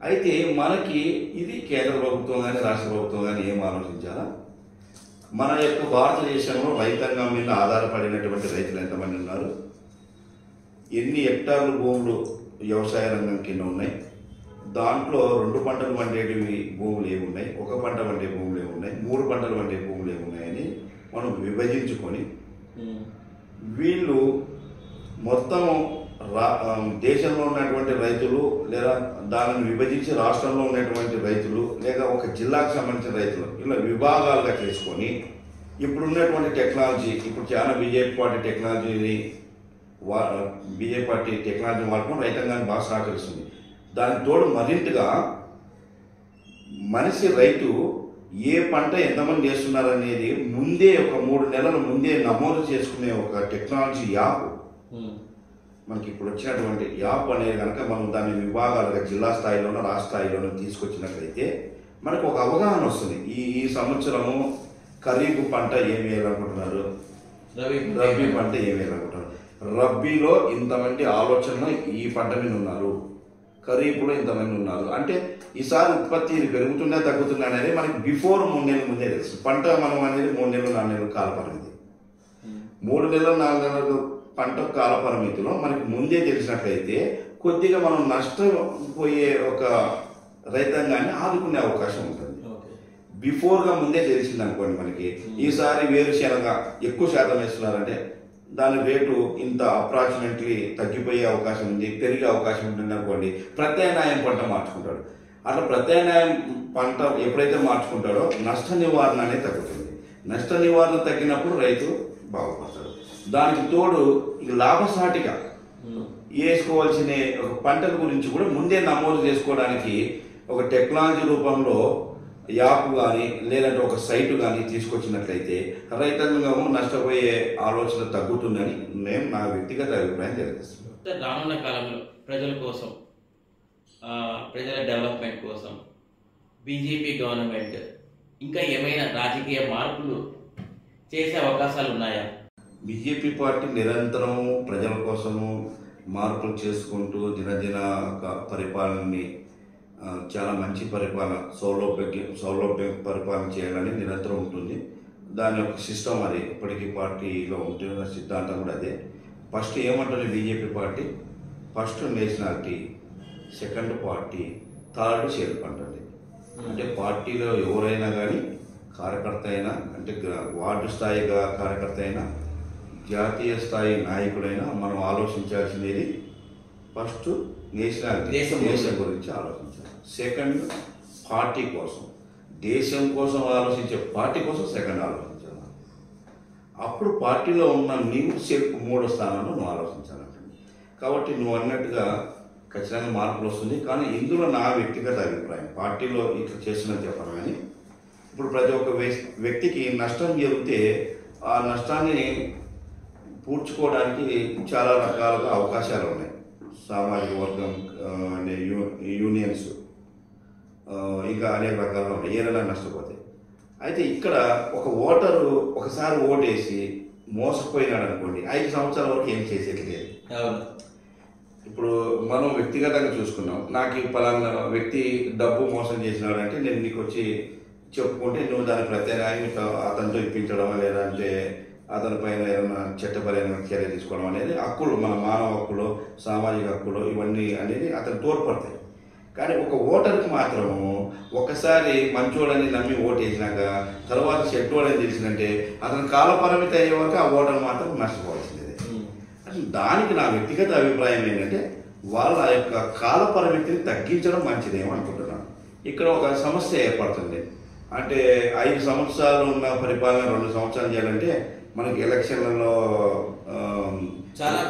అయితే మనకి ఇది కేంద్ర ప్రభుత్వం కానీ రాష్ట్ర ప్రభుత్వం కానీ ఏం ఆలోచించాలా, మన యొక్క భారతదేశంలో రైతాంగం మీద ఆధారపడినటువంటి రైతులు ఎంతమంది ఉన్నారు, ఎన్ని హెక్టార్లు భూములు వ్యవసాయ రంగం కింద ఉన్నాయి, దాంట్లో 2 పంటలు పండేటివి భూములు ఏమున్నాయి, 1 పంట పండే భూములు ఏమున్నాయి, 3 పంటలు పండే భూములు ఏమున్నాయని మనం విభజించుకొని, వీళ్ళు మొత్తం దేశంలో ఉన్నటువంటి రైతులు, లేదా దానిని విభజించి రాష్ట్రంలో ఉన్నటువంటి రైతులు, లేక ఒక జిల్లాకు సంబంధించిన రైతులు, ఇలా విభాగాలుగా చేసుకొని ఇప్పుడున్నటువంటి టెక్నాలజీ, ఇప్పుడు చాలా బీజేపీ పార్టీ టెక్నాలజీని వాడుకొని రైతాంగాన్ని బాగా సహకరిస్తుంది. దానికి తోడు మరింతగా రైతు ఏ పంట ఎంతమంది చేస్తున్నారనేది ముందే ఒక 3 నెలల ముందే నమోదు చేసుకునే ఒక టెక్నాలజీ యాప్ మనకి ఇప్పుడు వచ్చినటువంటి యాప్ అనేది కనుక మనం దాని విభాగాలుగా జిల్లా స్థాయిలోనూ రాష్ట్ర స్థాయిలోనూ తీసుకొచ్చినట్లయితే మనకు ఒక అవగాహన వస్తుంది. ఈ సంవత్సరము ఖరీఫ్ పంట ఏం వేయాలనుకుంటున్నారు, రబీ పంట ఏం వేయాలనుకుంటున్నారు, రబీలో ఇంతమంది ఆలోచనలు ఈ పంట మీద ఉన్నారు, ఖరీఫ్లో ఇంతమంది ఉన్నారు. అంటే ఈసారి ఉత్పత్తి పెరుగుతుందా తగ్గుతుందా అనేది మనకి బిఫోర్ 3 నెలల ముందే తెలుసు. పంట మనం అనేది 3 నెలలు 4 నెలలు కాల పరిమితి, 3 నెలలు 4 నెలలు పంట కాల పరిమితిలో మనకి ముందే తెలిసినట్లయితే కొద్దిగా మనం నష్టపోయే ఒక రైతాంగాన్ని ఆదుకునే అవకాశం ఉంటుంది. బిఫోర్గా ముందే తెలిసింది అనుకోండి, మనకి ఈసారి వేరుశెనగ ఎక్కువ శాతం వేస్తున్నారంటే దాని రేటు ఇంత అప్రాక్సిమేట్లీ తగ్గిపోయే అవకాశం ఉంది, పెరిగే అవకాశం ఉంటుంది అనుకోండి, ప్రత్యామ్నాయం పంట మార్చుకుంటాడు. అట్లా ప్రత్యామ్నాయం పంట ఎప్పుడైతే మార్చుకుంటాడో నష్ట నివారణ అనేది తగ్గుతుంది. నష్ట నివారణ తగ్గినప్పుడు రైతు బాగుపడతాడు. దానికి తోడు ఇక లాభసాటిగా వేసుకోవాల్సిన ఒక పంటల గురించి కూడా ముందే నమోదు చేసుకోవడానికి ఒక టెక్నాలజీ రూపంలో యాప్ కానీ లేదంటే ఒక సైటు కానీ తీసుకొచ్చినట్లయితే రైతాంగము నష్టపోయే ఆలోచన తగ్గుతుందని నేను నా వ్యక్తిగత అభిప్రాయం తెలియజేస్తున్నాను. రానున్న కాలంలో ప్రజల కోసం, ప్రజల డెవలప్మెంట్ కోసం బీజేపీ గవర్నమెంట్ ఇంకా ఏమైనా రాజకీయ మార్పులు చేసే అవకాశాలు ఉన్నాయా? బీజేపీ పార్టీ నిరంతరం ప్రజల కోసము మార్పులు చేసుకుంటూ దినదిన పరిపాలనని చాలా మంచి పరిపాలన, సౌలభ్య పరిపాలన చేయాలని నిరంతరం ఉంటుంది. దాని యొక్క సిస్టమ్ అది ఇప్పటికీ పార్టీలో ఉంటున్న సిద్ధాంతం కూడా అదే. ఫస్ట్ ఏమంటుంది BJP party, first nationality, second party, third share అంటుంది. అంటే పార్టీలో ఎవరైనా కానీ కార్యకర్త అయినా, అంటే వార్డు స్థాయిగా కార్యకర్త అయినా, జాతీయ స్థాయి నాయకుడైనా మనం ఆలోచించాల్సినది ఫస్ట్ నేషనాలిటీ, దేశం గురించి ఆలోచించాలి. సెకండ్ పార్టీ కోసం, దేశం కోసం ఆలోచించే పార్టీ కోసం సెకండ్ ఆలోచించాలి. అప్పుడు పార్టీలో ఉన్న నీవు సెల్ఫ్ 3వ స్థానంలో నువ్వు ఆలోచించాలంటే. కాబట్టి నువ్వు అన్నట్టుగా ఖచ్చితంగా మార్పులు వస్తుంది. కానీ ఇందులో నా వ్యక్తిగత అభిప్రాయం, పార్టీలో ఇట్లా చేస్తున్నది చెప్పను కానీ, ఇప్పుడు ప్రతి ఒక్క వ్యక్తికి నష్టం జరిగితే ఆ నష్టాన్ని పూడ్చుకోవడానికి చాలా రకాలుగా అవకాశాలు ఉన్నాయి. సామాజిక వర్గం, యూనియన్స్, ఇంకా అనేక రకాలుగా ఉన్నాయి ఏదైనా నష్టపోతే. అయితే ఇక్కడ ఒక ఓటరు ఒకసారి ఓటేసి మోసపోయినాడు అనుకోండి, 5 సంవత్సరాల వరకు ఏం చేసేది లేదు. ఇప్పుడు మనం వ్యక్తిగతంగా చూసుకున్నాం, నాకు పలానా వ్యక్తి డబ్బు మోసం చేసినాడు అంటే నేను నీకు వచ్చి చెప్పుకుంటే నువ్వు దాని ప్రత్యామ్నాయం అతనితో ఇప్పించడం, లేదంటే అతని పైన ఏదైనా చట్టపరమైన చర్య తీసుకోవడం అనేది హక్కులు, మన మానవ హక్కులు, సామాజిక హక్కులు, ఇవన్నీ అనేది అతను తోడ్పడతాయి. కానీ ఒక ఓటర్కి మాత్రము ఒకసారి మంచోడని నమ్మి ఓటు వేసినాక తర్వాత చెడ్డోడని తెలిసిందంటే అతని కాలపరిమితి అయ్యే వరకు ఆ ఓటర్ మాత్రం నష్టపోవాల్సిందే. అంటే దానికి నా వ్యక్తిగత అభిప్రాయం ఏంటంటే వాళ్ళ యొక్క కాలపరిమితిని తగ్గించడం మంచిదేమో అనుకుంటున్నాను. ఇక్కడ ఒక సమస్య ఏర్పడుతుంది. అంటే 5 సంవత్సరాలు ఉన్న పరిపాలన 2 సంవత్సరాలు చేయాలంటే మనకి ఎలక్షన్లలో చాలా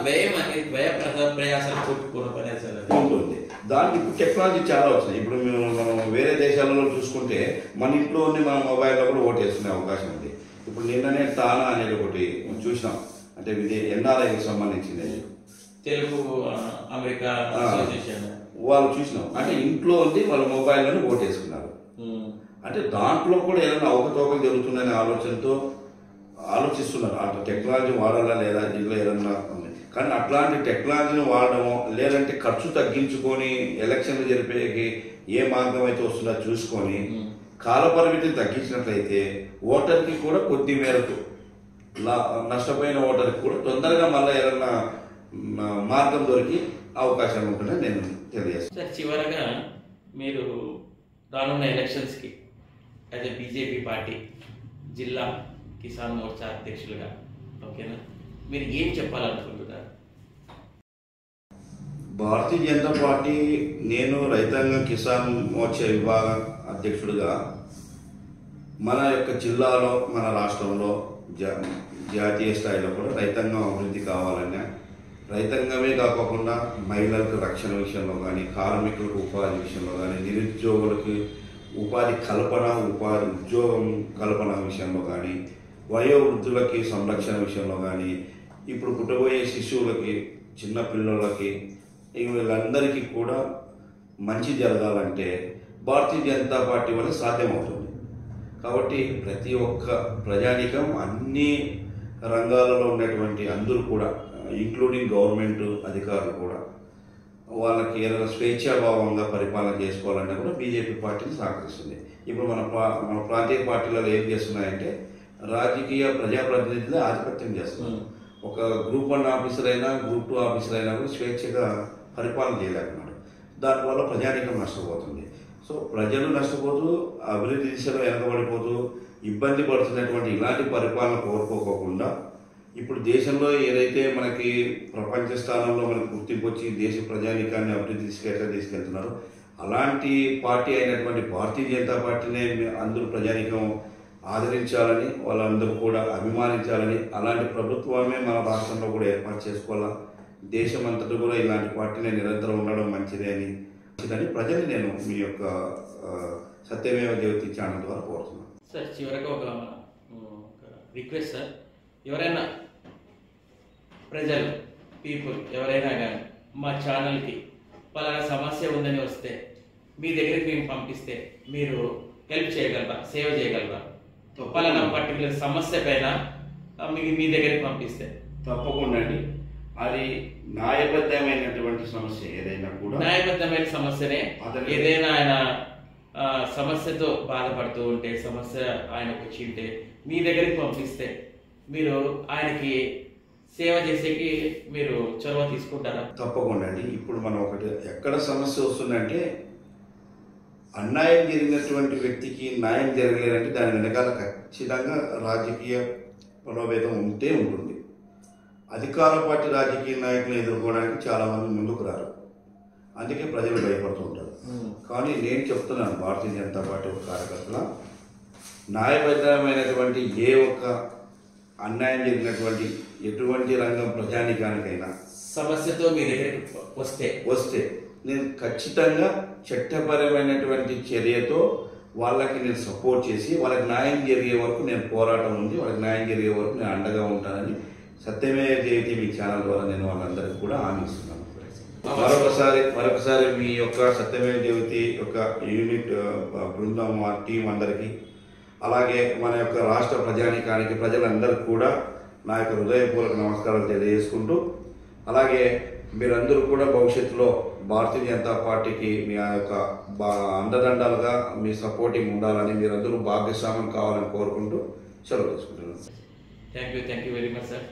ఉంటుంది. దానికి ఇప్పుడు టెక్నాలజీ చాలా వచ్చినాయి. ఇప్పుడు మనం వేరే దేశాలలో చూసుకుంటే మన ఇంట్లోనే మన మొబైల్లో కూడా ఓటు వేసుకునే అవకాశం ఉంది. ఇప్పుడు నిన్ననే తానా అనేది ఒకటి చూసినాం, అంటే ఇది ఎన్ఆర్ఐకి సంబంధించింది, తెలుగు అమెరికా వాళ్ళు చూసినాం. అంటే ఇంట్లో ఉంది వాళ్ళ మొబైల్లోనే ఓటు వేసుకున్నారు. అంటే దాంట్లో కూడా ఏదైనా అవకతవకలు జరుగుతుందనే ఆలోచనతో ఆలోచిస్తున్నారు. అట్లా టెక్నాలజీ వాడాలా లేదా, దీంట్లో ఏదన్నా ఉంది. కానీ అట్లాంటి టెక్నాలజీని వాడడము, లేదంటే ఖర్చు తగ్గించుకొని ఎలక్షన్లు జరిపేకి ఏ మార్గం అయితే వస్తుందో చూసుకొని కాలపరిమితిని తగ్గించినట్లయితే ఓటర్కి కూడా కొద్ది మేరకు, నష్టపోయిన ఓటర్కి కూడా తొందరగా మళ్ళీ ఏదన్నా మార్గం దొరికి అవకాశం ఉంటుందని నేను తెలియజేస్తాను. సార్, చివరగా మీరు రానున్న ఎలక్షన్స్కి అయితే బీజేపీ పార్టీ జిల్లా కిసాన్ మోర్చా అధ్యక్షులుగా, ఓకేనా, మీరు ఏం చెప్పాలనుకుంటున్నారు? భారతీయ జనతా పార్టీ, నేను రైతాంగ కిసాన్ మోర్చా విభాగ అధ్యక్షుడిగా మన యొక్క జిల్లాలో, మన రాష్ట్రంలో, జాతీయ స్థాయిలో కూడా రైతాంగం అభివృద్ధి కావాలన్నా, రైతాంగమే కాకుండా మహిళలకు రక్షణ విషయంలో కానీ, కార్మికులకు ఉపాధి విషయంలో కానీ, నిరుద్యోగులకు ఉపాధి కల్పన, ఉద్యోగం కల్పన విషయంలో కానీ, వయోవృద్ధులకి సంరక్షణ విషయంలో కానీ, ఇప్పుడు పుట్టబోయే శిశువులకి చిన్న పిల్లలకి వీళ్ళందరికీ కూడా మంచి జరగాలంటే భారతీయ జనతా పార్టీ వల్ల సాధ్యమవుతుంది. కాబట్టి ప్రతి ఒక్క ప్రజానీకం అన్ని రంగాలలో ఉన్నటువంటి అందరూ కూడా ఇంక్లూడింగ్ గవర్నమెంట్ అధికారులు కూడా వాళ్ళకి ఏదైనా స్వేచ్ఛాభావంగా పరిపాలన చేసుకోవాలంటే కూడా బీజేపీ పార్టీని సహకరిస్తుంది. ఇప్పుడు మన ప్రాంతీయ పార్టీలలో ఏం చేస్తున్నాయంటే రాజకీయ ప్రజాప్రతినిధులే ఆధిపత్యం చేస్తున్నారు. ఒక గ్రూప్ 1 ఆఫీసర్ అయినా గ్రూప్ 2 ఆఫీసర్ అయినా కూడా స్వేచ్ఛగా పరిపాలన చేయలేకున్నాడు. దానివల్ల ప్రజానీకం నష్టపోతుంది. సో ప్రజలు నష్టపోతూ అభివృద్ధి దిశలో వెనకబడిపోతూ ఇబ్బంది పడుతున్నటువంటి ఇలాంటి పరిపాలన కోరుకోకుండా ఇప్పుడు దేశంలో ఏదైతే మనకి ప్రపంచ స్థానంలో మనకు గుర్తింపు వచ్చి దేశ ప్రజానీకాన్ని అభివృద్ధి తీసుకెళ్తున్నారో అలాంటి పార్టీ అయినటువంటి భారతీయ జనతా పార్టీనే అందరూ ప్రజానీకం ఆదరించాలని వాళ్ళందరూ కూడా అభిమానించాలని అలాంటి ప్రభుత్వమే మన రాష్ట్రంలో కూడా ఏర్పాటు చేసుకోవాలా. దేశం అంతటా కూడా ఇలాంటి పార్టీనే నిరంతరం ఉండడం మంచిదని ప్రజల్ని నేను మీ యొక్క సత్యమేవ జయతే ఛానల్ ద్వారా కోరుతున్నాను. సార్ చివరికి ఒక రిక్వెస్ట్ సార్, ఎవరైనా ప్రజలు ఎవరైనా కానీ మా ఛానల్కి పలానా సమస్య ఉందని వస్తే మీ దగ్గరికి మేము పంపిస్తే మీరు హెల్ప్ చేయగలరా, సేవ చేయగలరా? పలానా పర్టికులర్ సమస్య పైన మీ దగ్గరికి పంపిస్తే తప్పకుండా అండి. అది న్యాయబద్ధమైనటువంటి సమస్య ఏదైనా కూడా న్యాయబద్ధమైన సమస్యనే. ఏదైనా ఆయన సమస్యతో బాధపడుతూ ఉంటే సమస్య ఆయనకు వచ్చి ఉంటే మీ దగ్గరికి పంపిస్తే మీరు ఆయనకి సేవ చేసేకి మీరు చొరవ తీసుకుంటారా? తప్పకుండా అండి. ఇప్పుడు మనం ఒకటి ఎక్కడ సమస్య వస్తుందంటే అన్యాయం జరిగినటువంటి వ్యక్తికి న్యాయం జరగలేదంటే దాని వెనకాల ఖచ్చితంగా రాజకీయ బలోపేతం ఉంటే ఉంటుంది. అధికార పార్టీ రాజకీయ నాయకులను ఎదుర్కోవడానికి చాలామంది ముందుకు రారు, అందుకే ప్రజలు భయపడుతూ ఉంటారు. కానీ నేను చెప్తున్నాను, భారతీయ జనతా పార్టీ కార్యకర్తల న్యాయబద్ధమైనటువంటి ఏ ఒక్క అన్యాయం జరిగినటువంటి ఎటువంటి రంగం ప్రజానీకానికైనా సమస్యతో మీ దగ్గరికి వస్తే నేను ఖచ్చితంగా చట్టపరమైనటువంటి చర్యతో వాళ్ళకి నేను సపోర్ట్ చేసి వాళ్ళకి న్యాయం జరిగే వరకు నేను పోరాటం ఉంది, వాళ్ళకి న్యాయం జరిగే వరకు నేను అండగా ఉంటానని సత్యమేవ జయతే మీ ఛానల్ ద్వారా నేను వాళ్ళందరికీ కూడా హామీ ఇస్తున్నాను. మరొకసారి మీ యొక్క సత్యమేవ జయతే యొక్క యూనిట్ బృందం టీం అందరికీ అలాగే మన యొక్క రాష్ట్ర ప్రజానీకానికి ప్రజలందరికీ కూడా నా యొక్క హృదయపూర్వక నమస్కారాలు తెలియజేసుకుంటూ అలాగే మీరందరూ కూడా భవిష్యత్తులో భారతీయ జనతా పార్టీకి మీ యొక్క అండదండాలుగా మీ సపోర్టింగ్ ఉండాలని మీరందరూ భాగస్వామ్యం కావాలని కోరుకుంటూ సెలవు తీసుకుంటున్నాను. Thank you very much sir.